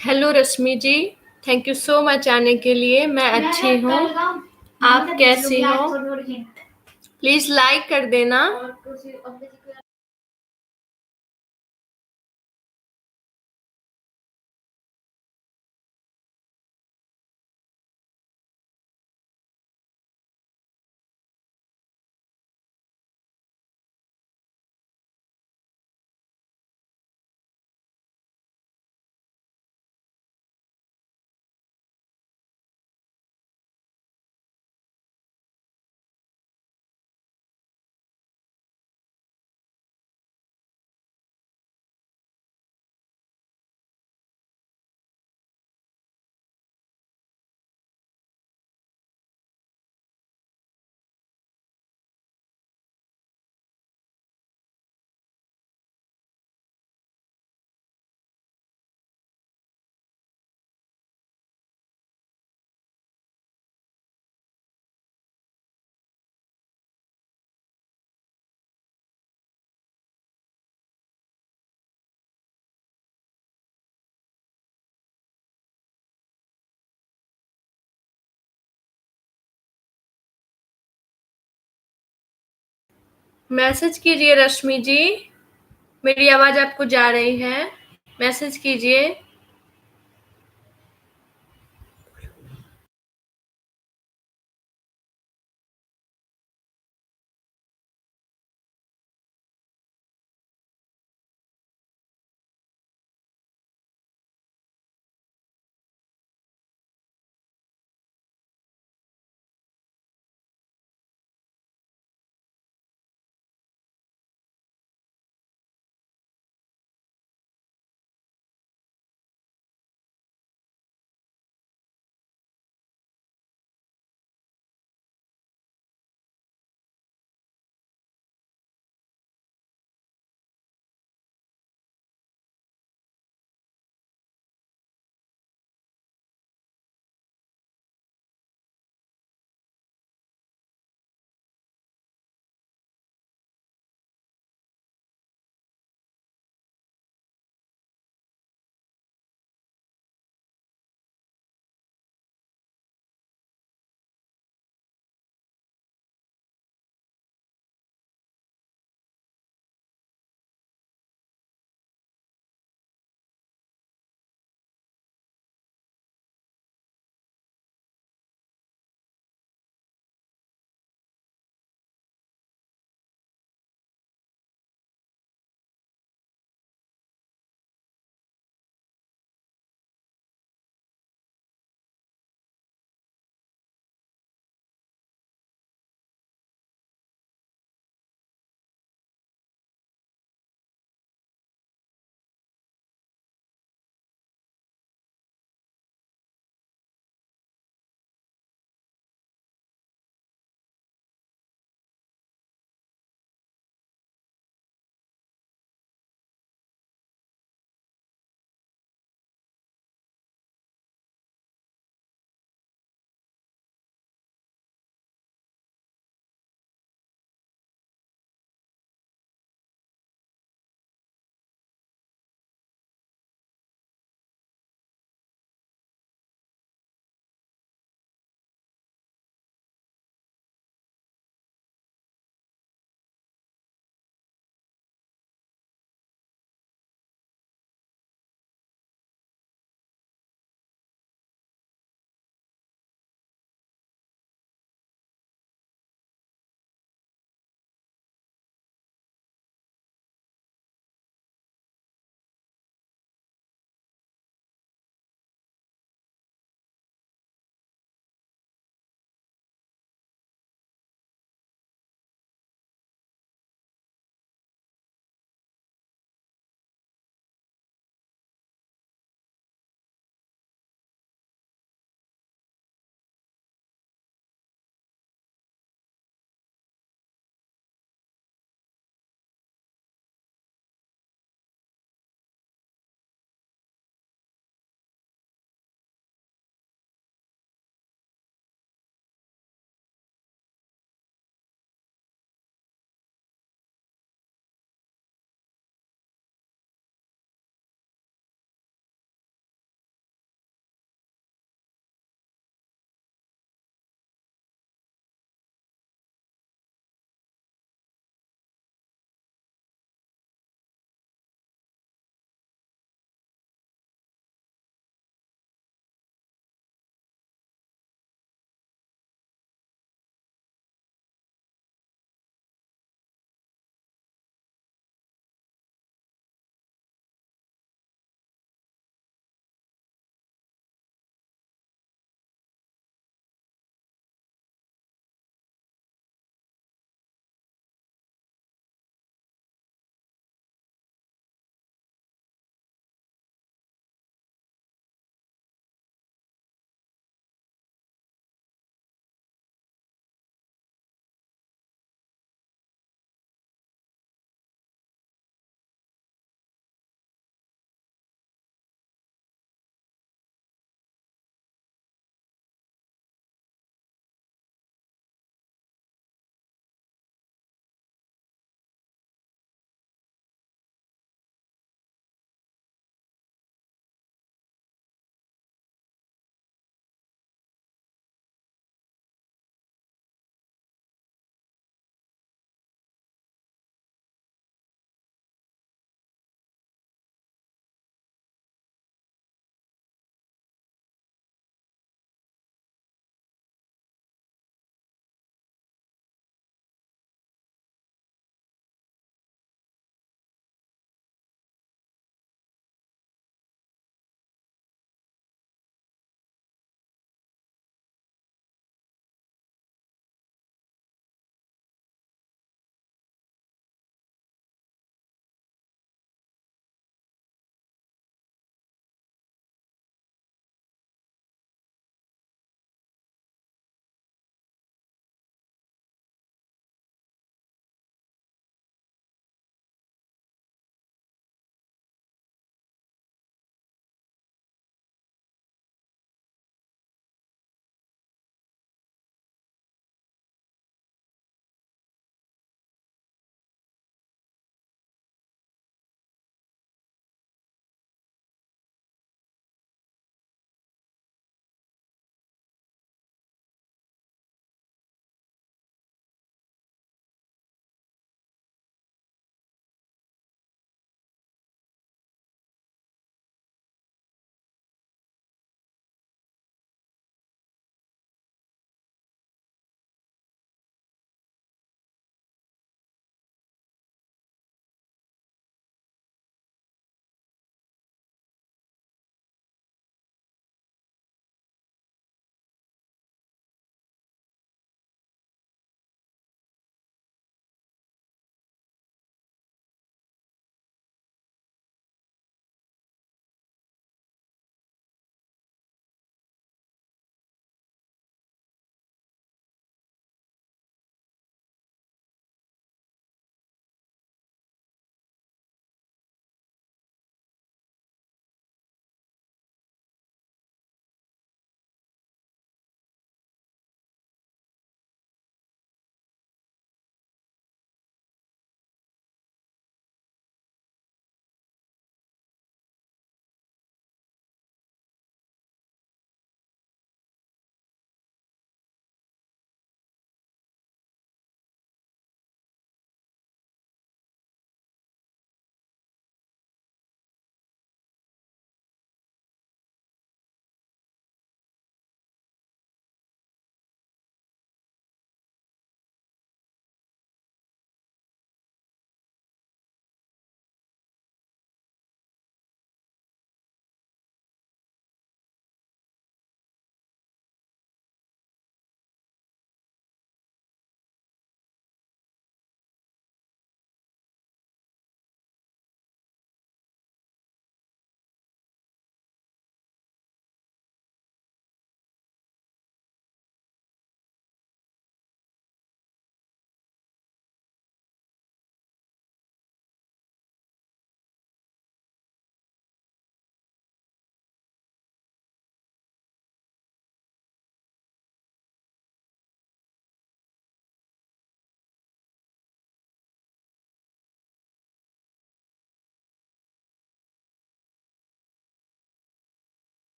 Hello Rashmi ji, thank you so much आने के लिए। मैं अच्छी हूँ, आप कैसी हो? प्लीज लाइक कर देना। मैसेज कीजिए रश्मि जी, मेरी आवाज आपको जा रही है? मैसेज कीजिए।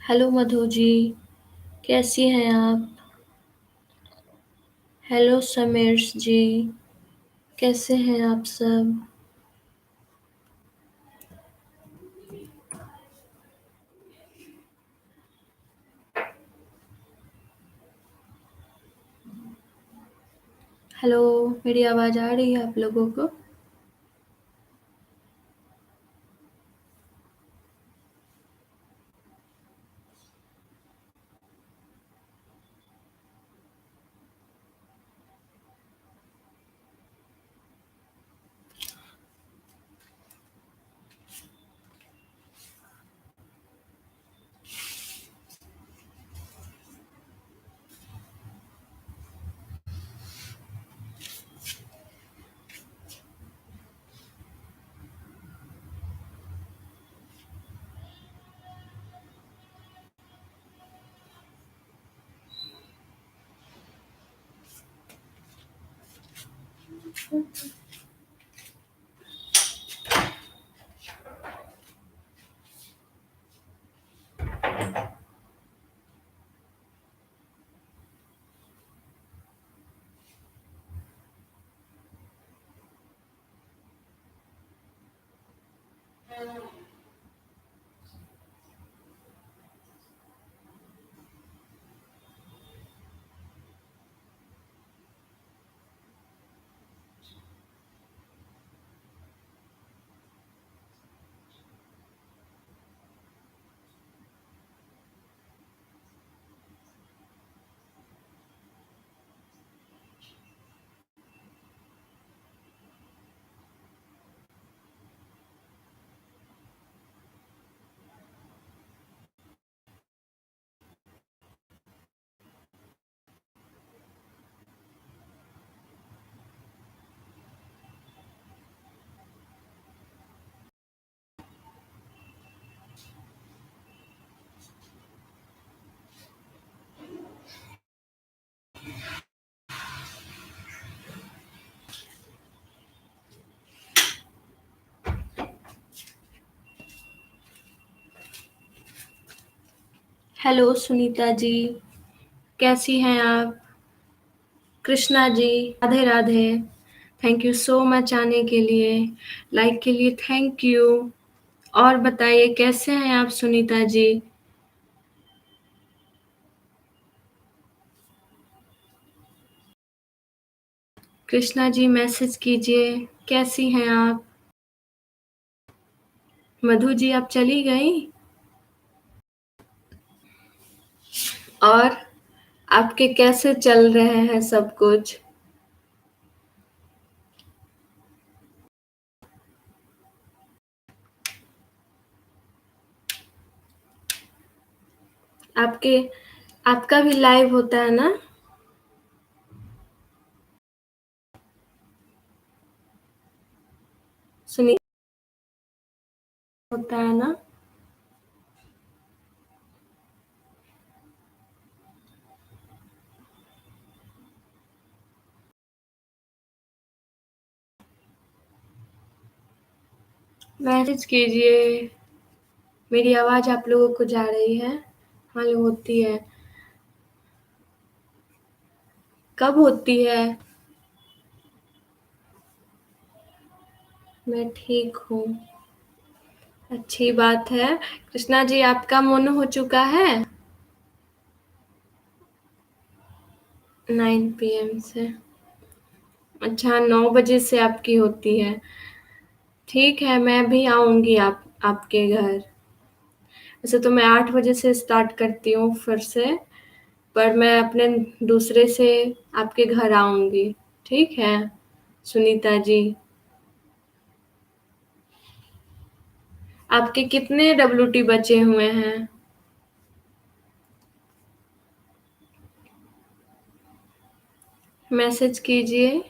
हेलो मधु जी, कैसी हैं आप? हेलो समीर जी, कैसे हैं आप सब? हेलो, मेरी आवाज़ आ रही है आप लोगों को? हेलो सुनीता जी, कैसी हैं आप? Krishna ji, Radhe Radhe. Thank you so much आने के लिए, लाइक के लिए थैंक यू। और बताइए कैसे हैं आप सुनीता जी? कृष्णा जी मैसेज कीजिए, कैसी हैं आप? मधु जी आप चली गई? और आपके कैसे चल रहे हैं सब कुछ? आपके आपका भी लाइव होता है ना? सुनी होता है ना? मैसेज कीजिए। मेरी आवाज आप लोगों को जा रही है? हाँ होती है। कब होती है? मैं ठीक हूँ। अच्छी बात है। कृष्णा जी आपका मोन हो चुका है? 9 PM से। अच्छा 9 बजे से आपकी होती है। ठीक है, मैं भी आऊँगी आपके घर। वैसे तो मैं 8 बजे से स्टार्ट करती हूँ फिर से, पर मैं अपने दूसरे से आपके घर आऊँगी। ठीक है, सुनीता जी? आपके कितने WT बचे हुए हैं? मैसेज कीजिए।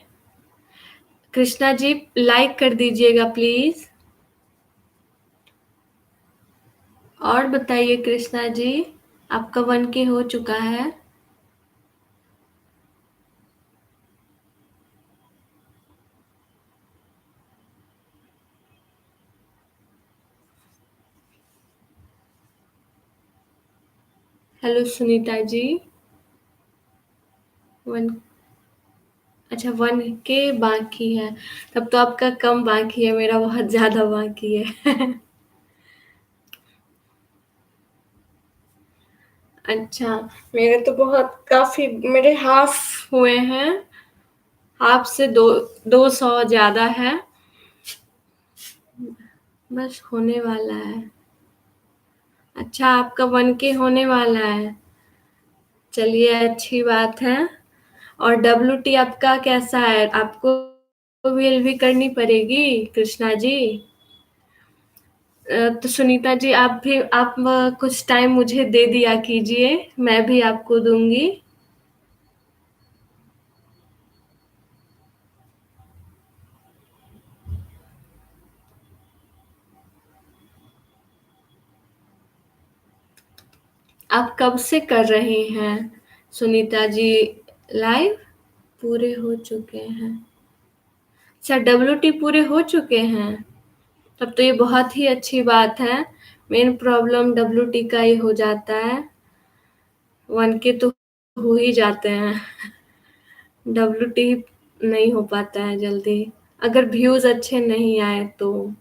कृष्णा जी लाइक कर दीजिएगा प्लीज़। और बताइए कृष्णा जी, आपका 1K हो चुका है? हेलो सुनीता जी। वन अच्छा 1K बाकी है, तब तो आपका कम बाकी है, मेरा बहुत ज़्यादा बाकी है। अच्छा, मेरे तो बहुत काफ़ी मेरे हाफ़ हुए हैं, हाफ़ से 200 ज़्यादा है, बस होने वाला है। अच्छा, आपका 1K होने वाला है, चलिए अच्छी बात है। और WT आपका कैसा है? आपको भी एलवी करनी पड़ेगी कृष्णा जी। तो सुनीता जी आप कुछ टाइम मुझे दे दिया कीजिए, मैं भी आपको दूंगी। आप कब से कर रही हैं सुनीता जी लाइव? पूरे हो चुके हैं। अच्छा, WT पूरे हो चुके हैं, तब तो ये बहुत ही अच्छी बात है। मेन प्रॉब्लम WT का ही हो जाता है, 1K तो हो ही जाते हैं, WT नहीं हो पाता है जल्दी, अगर व्यूज अच्छे नहीं आए तो।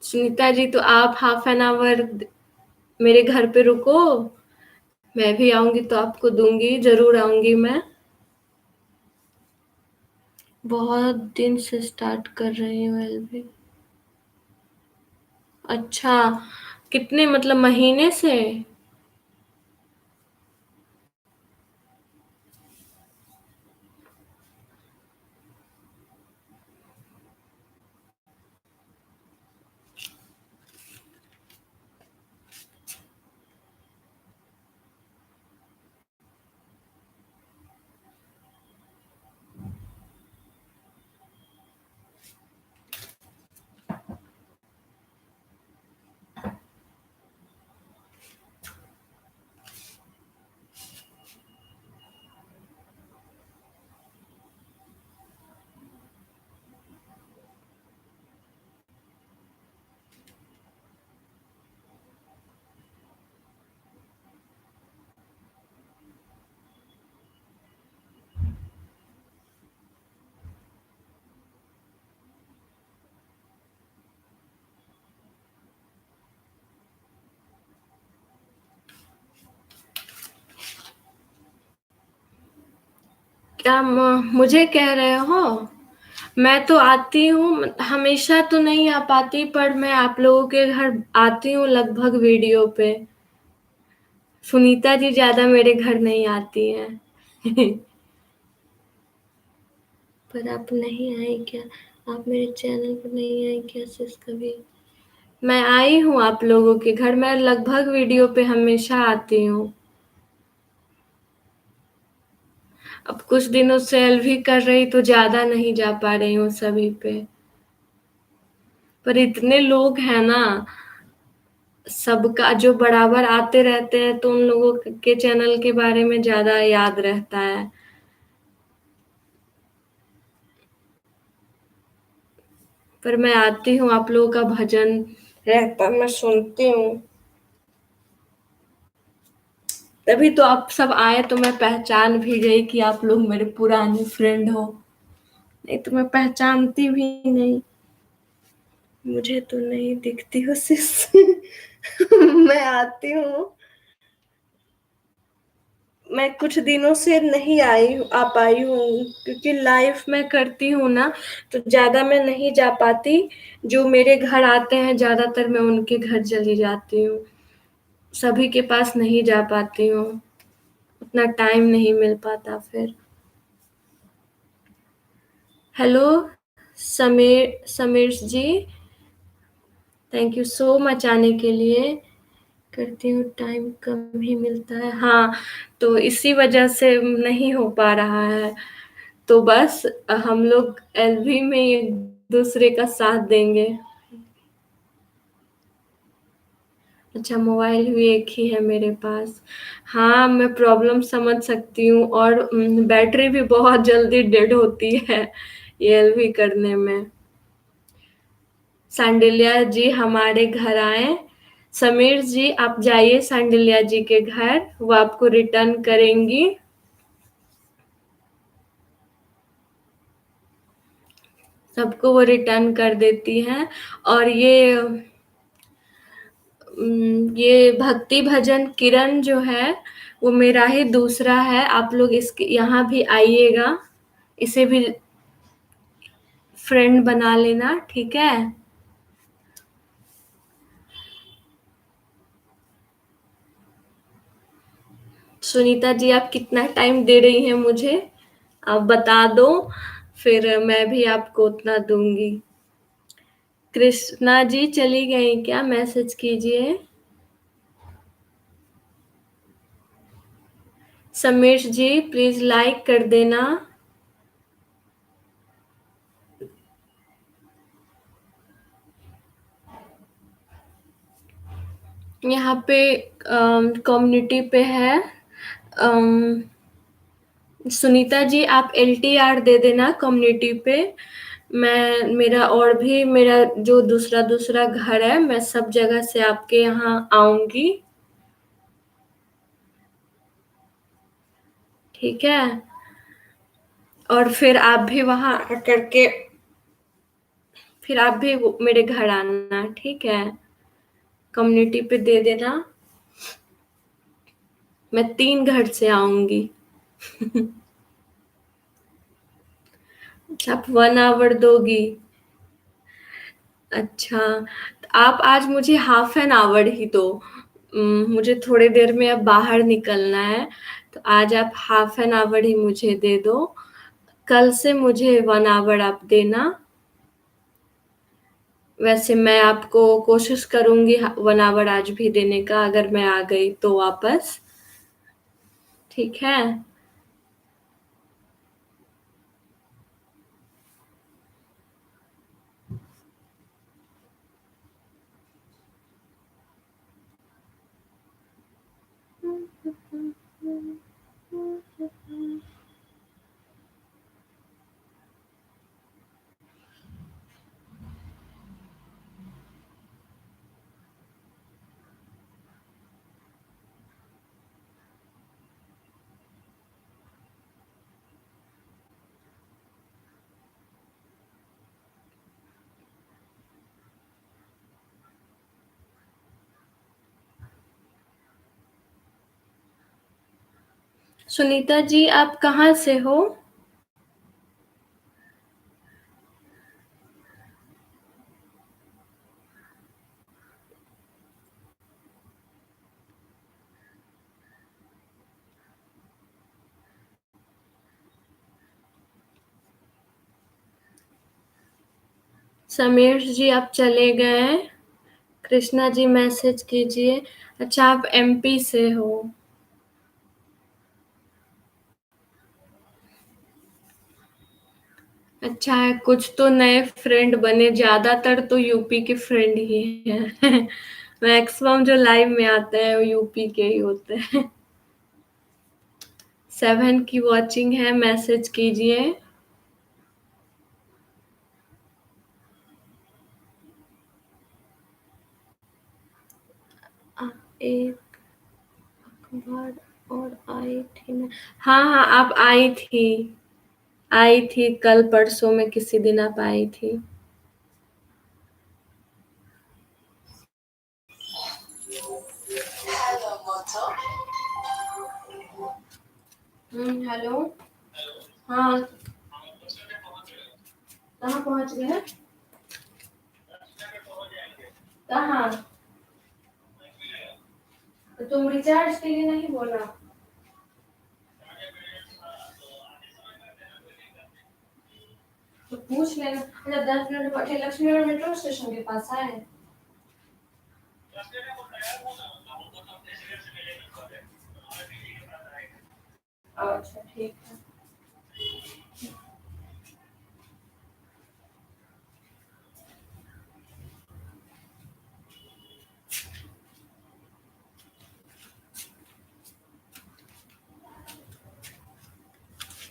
सुनीता जी तो आप हाफ एन आवर मेरे घर पे रुको, मैं भी आऊंगी तो आपको दूंगी, जरूर आऊंगी मैं। बहुत दिन से स्टार्ट कर रही हूँ एलबी। अच्छा, कितने मतलब महीने से? क्या मुझे कह रहे हो? मैं तो आती हूँ, हमेशा तो नहीं आ पाती, पर मैं आप लोगों के घर आती हूँ लगभग वीडियो पे। सुनीता जी ज्यादा मेरे घर नहीं आती हैं। पर आप नहीं आई क्या? आप मेरे चैनल पर नहीं आई क्या सिस कभी? मैं आई हूँ आप लोगों के घर, मैं लगभग वीडियो पे हमेशा आती हूँ। अब कुछ दिनों से एलवी कर रही तो ज्यादा नहीं जा पा रही हूँ सभी पे, पर इतने लोग हैं ना, सबका जो बराबर आते रहते हैं तो उन लोगों के चैनल के बारे में ज्यादा याद रहता है। पर मैं आती हूँ, आप लोगों का भजन रहता मैं सुनती हूँ, तभी तो आप सब आए तो मैं पहचान भी गई कि आप लोग मेरे पुराने फ्रेंड हो, नहीं तो मैं पहचानती भी नहीं। मुझे तो नहीं दिखती हो सिस। मैं आती हूँ, मैं कुछ दिनों से नहीं आ पाई हूँ, क्योंकि लाइफ में करती हूँ ना, तो ज्यादा मैं नहीं जा पाती। जो मेरे घर आते हैं ज्यादातर मैं उनके घर चली जाती हूँ, सभी के पास नहीं जा पाती हूँ, उतना टाइम नहीं मिल पाता फिर। Hello Sameer Sameer ji, thank you so much आने के लिए। करती हूँ, टाइम कम ही मिलता है, हाँ, तो इसी वजह से नहीं हो पा रहा है। तो बस हम लोग एलवी में एक दूसरे का साथ देंगे। अच्छा, मोबाइल भी एक ही है मेरे पास। हाँ, मैं प्रॉब्लम समझ सकती हूँ, और बैटरी भी बहुत जल्दी डेड होती है, ELV करने में। सांडिल्या जी हमारे घर आए। समीर जी आप जाइए सांडिल्या जी के घर, वो आपको रिटर्न करेंगी। सबको वो रिटर्न कर देती हैं। और ये भक्ति भजन किरण जो है वो मेरा ही दूसरा है। आप लोग इसके यहाँ भी आइएगा, इसे भी फ्रेंड बना लेना, ठीक है। सुनीता जी आप कितना टाइम दे रही हैं मुझे, आप बता दो, फिर मैं भी आपको उतना दूंगी। कृष्णा जी चली गई क्या, मैसेज कीजिए। समीर जी प्लीज लाइक कर देना। यहाँ पे कम्युनिटी पे है। सुनीता जी आप LTR दे देना कम्युनिटी पे। मेरा जो दूसरा दूसरा घर है, मैं सब जगह से आपके यहाँ आऊंगी, ठीक है। और फिर आप भी वहां आकर के फिर आप भी मेरे घर आना, ठीक है। कम्युनिटी पे दे देना, मैं 3 घर से आऊंगी। अच्छा, आप 1 आवर दोगी। अच्छा, तो आप आज मुझे ½ एन आवर ही दो। मुझे थोड़ी देर में अब बाहर निकलना है, तो आज आप ½ एन आवर ही मुझे दे दो। कल से मुझे 1 आवर आप देना। वैसे मैं आपको कोशिश करूंगी 1 आवर आज भी देने का, अगर मैं आ गई तो वापस, ठीक है। सुनीता जी आप कहाँ से हो। समीर जी आप चले गए। कृष्णा जी मैसेज कीजिए। अच्छा आप MP से हो। अच्छा है, कुछ तो नए फ्रेंड बने, ज्यादातर तो यूपी के फ्रेंड ही हैं। मैक्सिमम जो लाइव में आते हैं वो यूपी के ही होते हैं। 7 की वॉचिंग है, मैसेज कीजिए। एक अखबार और आई थी ना। हाँ हाँ आप आई थी कल परसों में, किसी दिन आप आई थी। हेलो। हाँ कहाँ पहुंच गए। कहाँ। तो तुम रिचार्ज के लिए नहीं बोला। तो पूछ लेना। अच्छा 10 मिनट बैठे, लक्ष्मी नगर मेट्रो स्टेशन के पास आए। अच्छा ठीक है।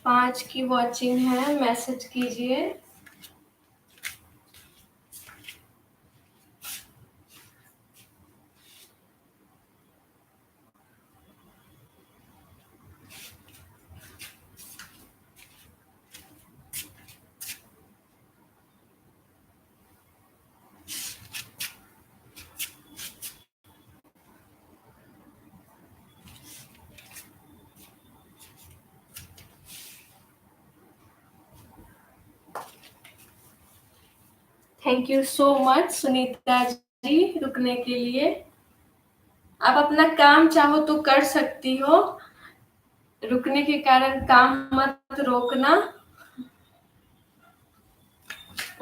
5 की वॉचिंग है, मैसेज कीजिए। Thank you so much Sunita ji रुकने के लिए। आप अपना काम चाहो तो कर सकती हो, रुकने के कारण काम मत रोकना।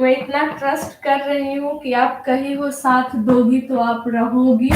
मैं इतना ट्रस्ट कर रही हूँ कि आप कहीं हो साथ दोगी तो आप रहोगी।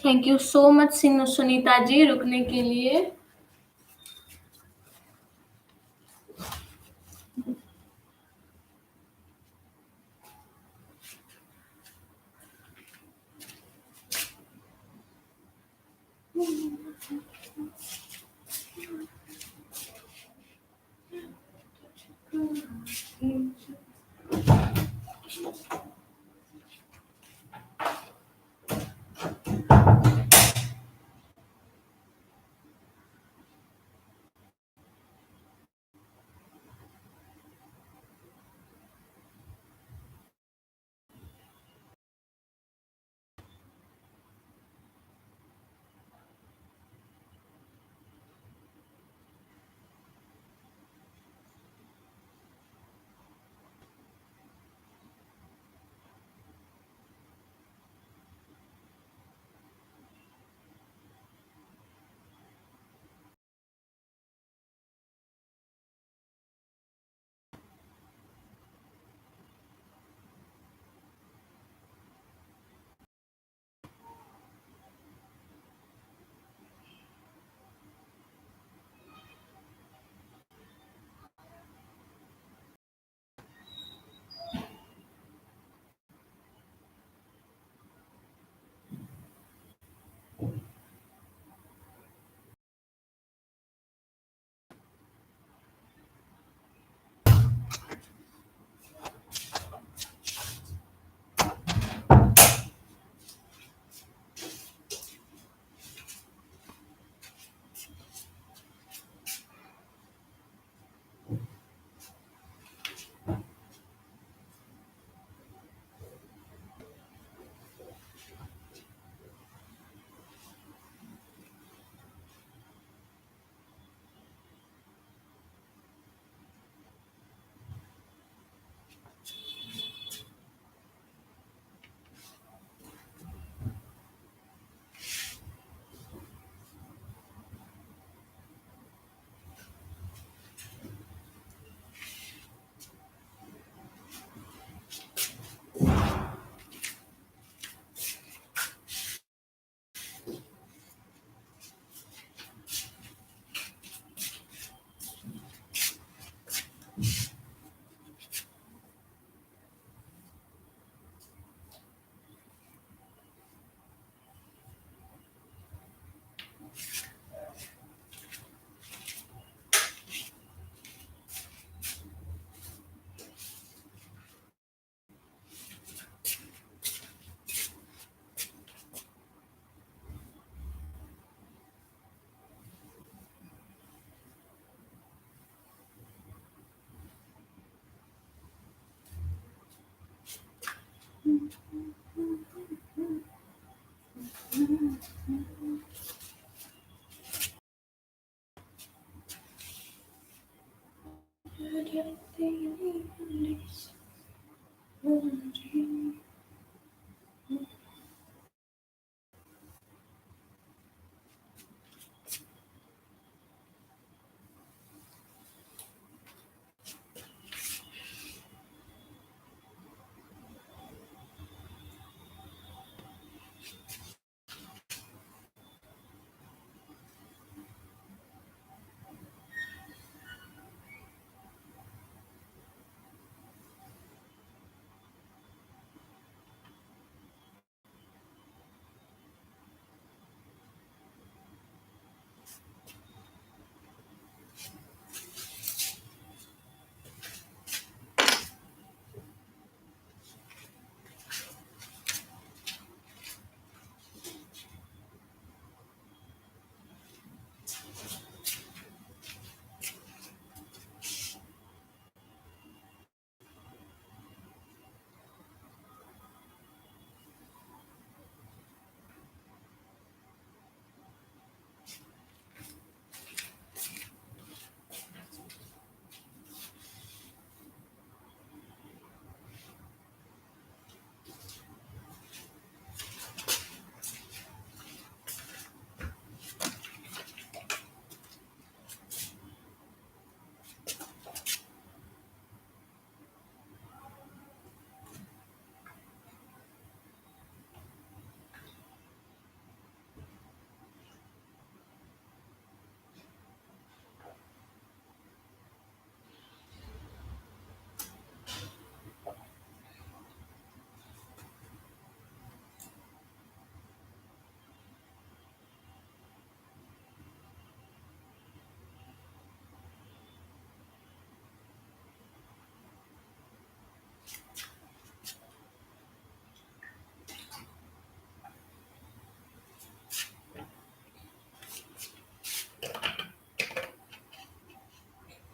Thank you so much Sunita ji रुकने के लिए।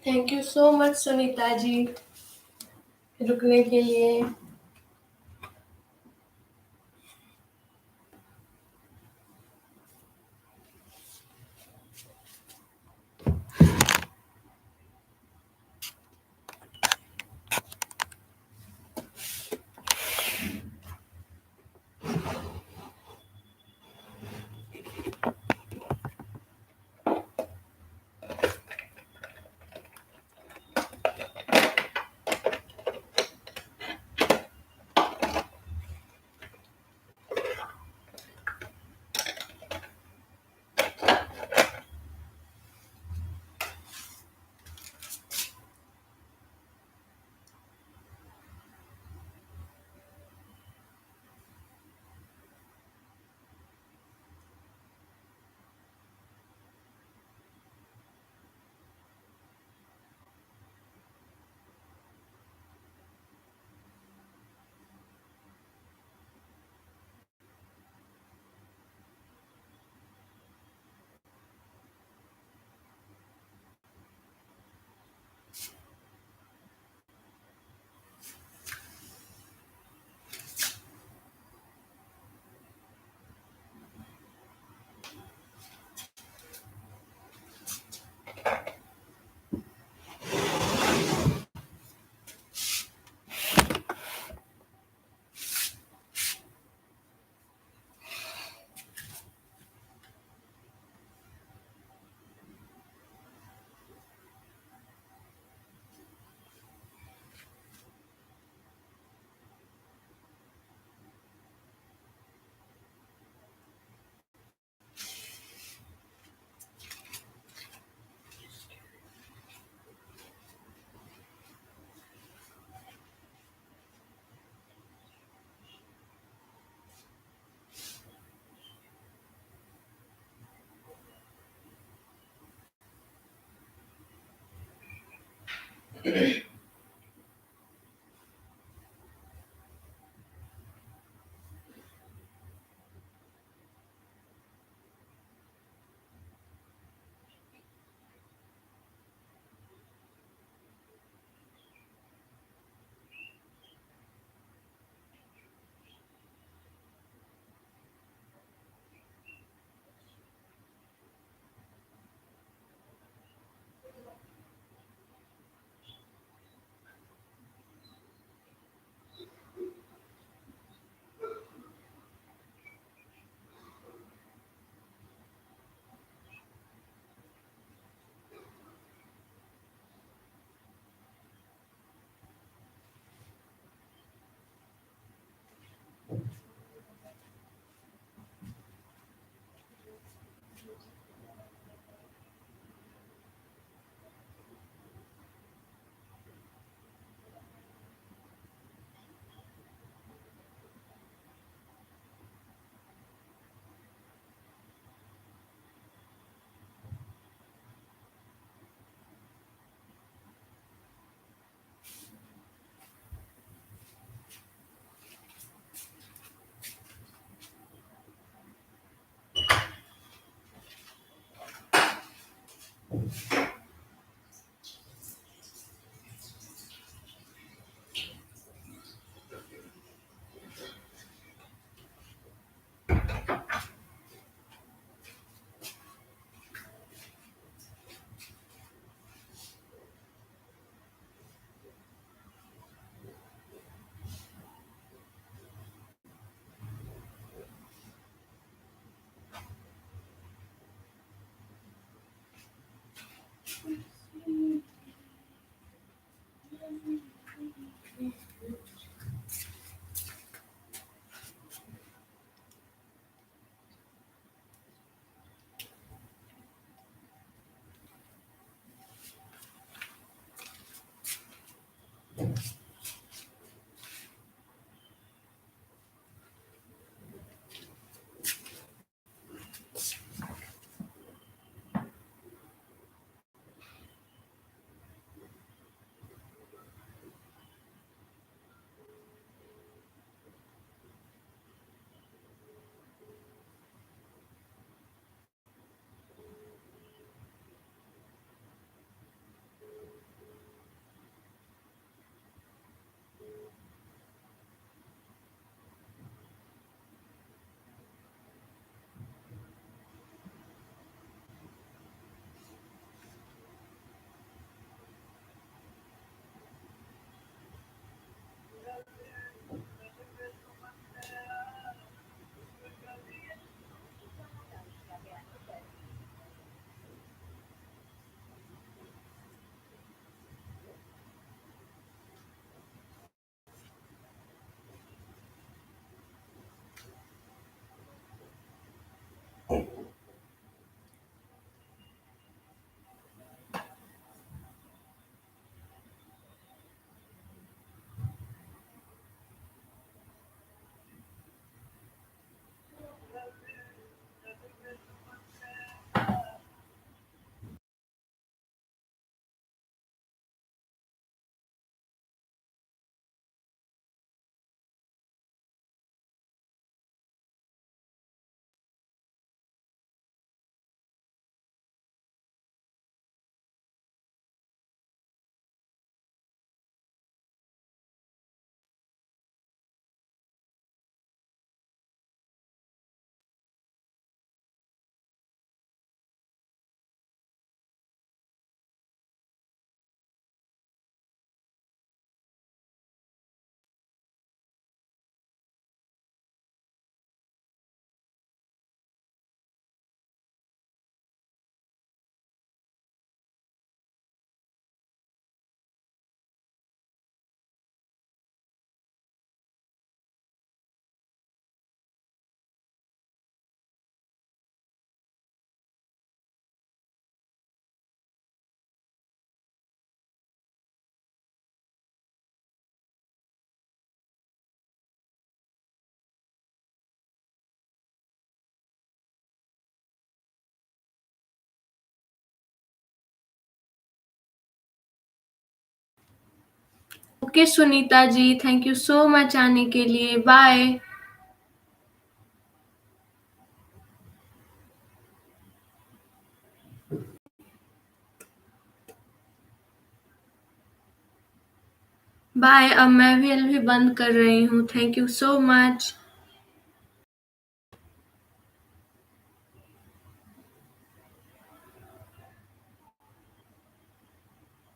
Thank you so much Sunita ji रुकने के लिए। Okay Sunita ji, thank you so much आने के लिए, बाय। बाय, अब मैं भी बंद कर रही हूँ, थैंक यू सो मच।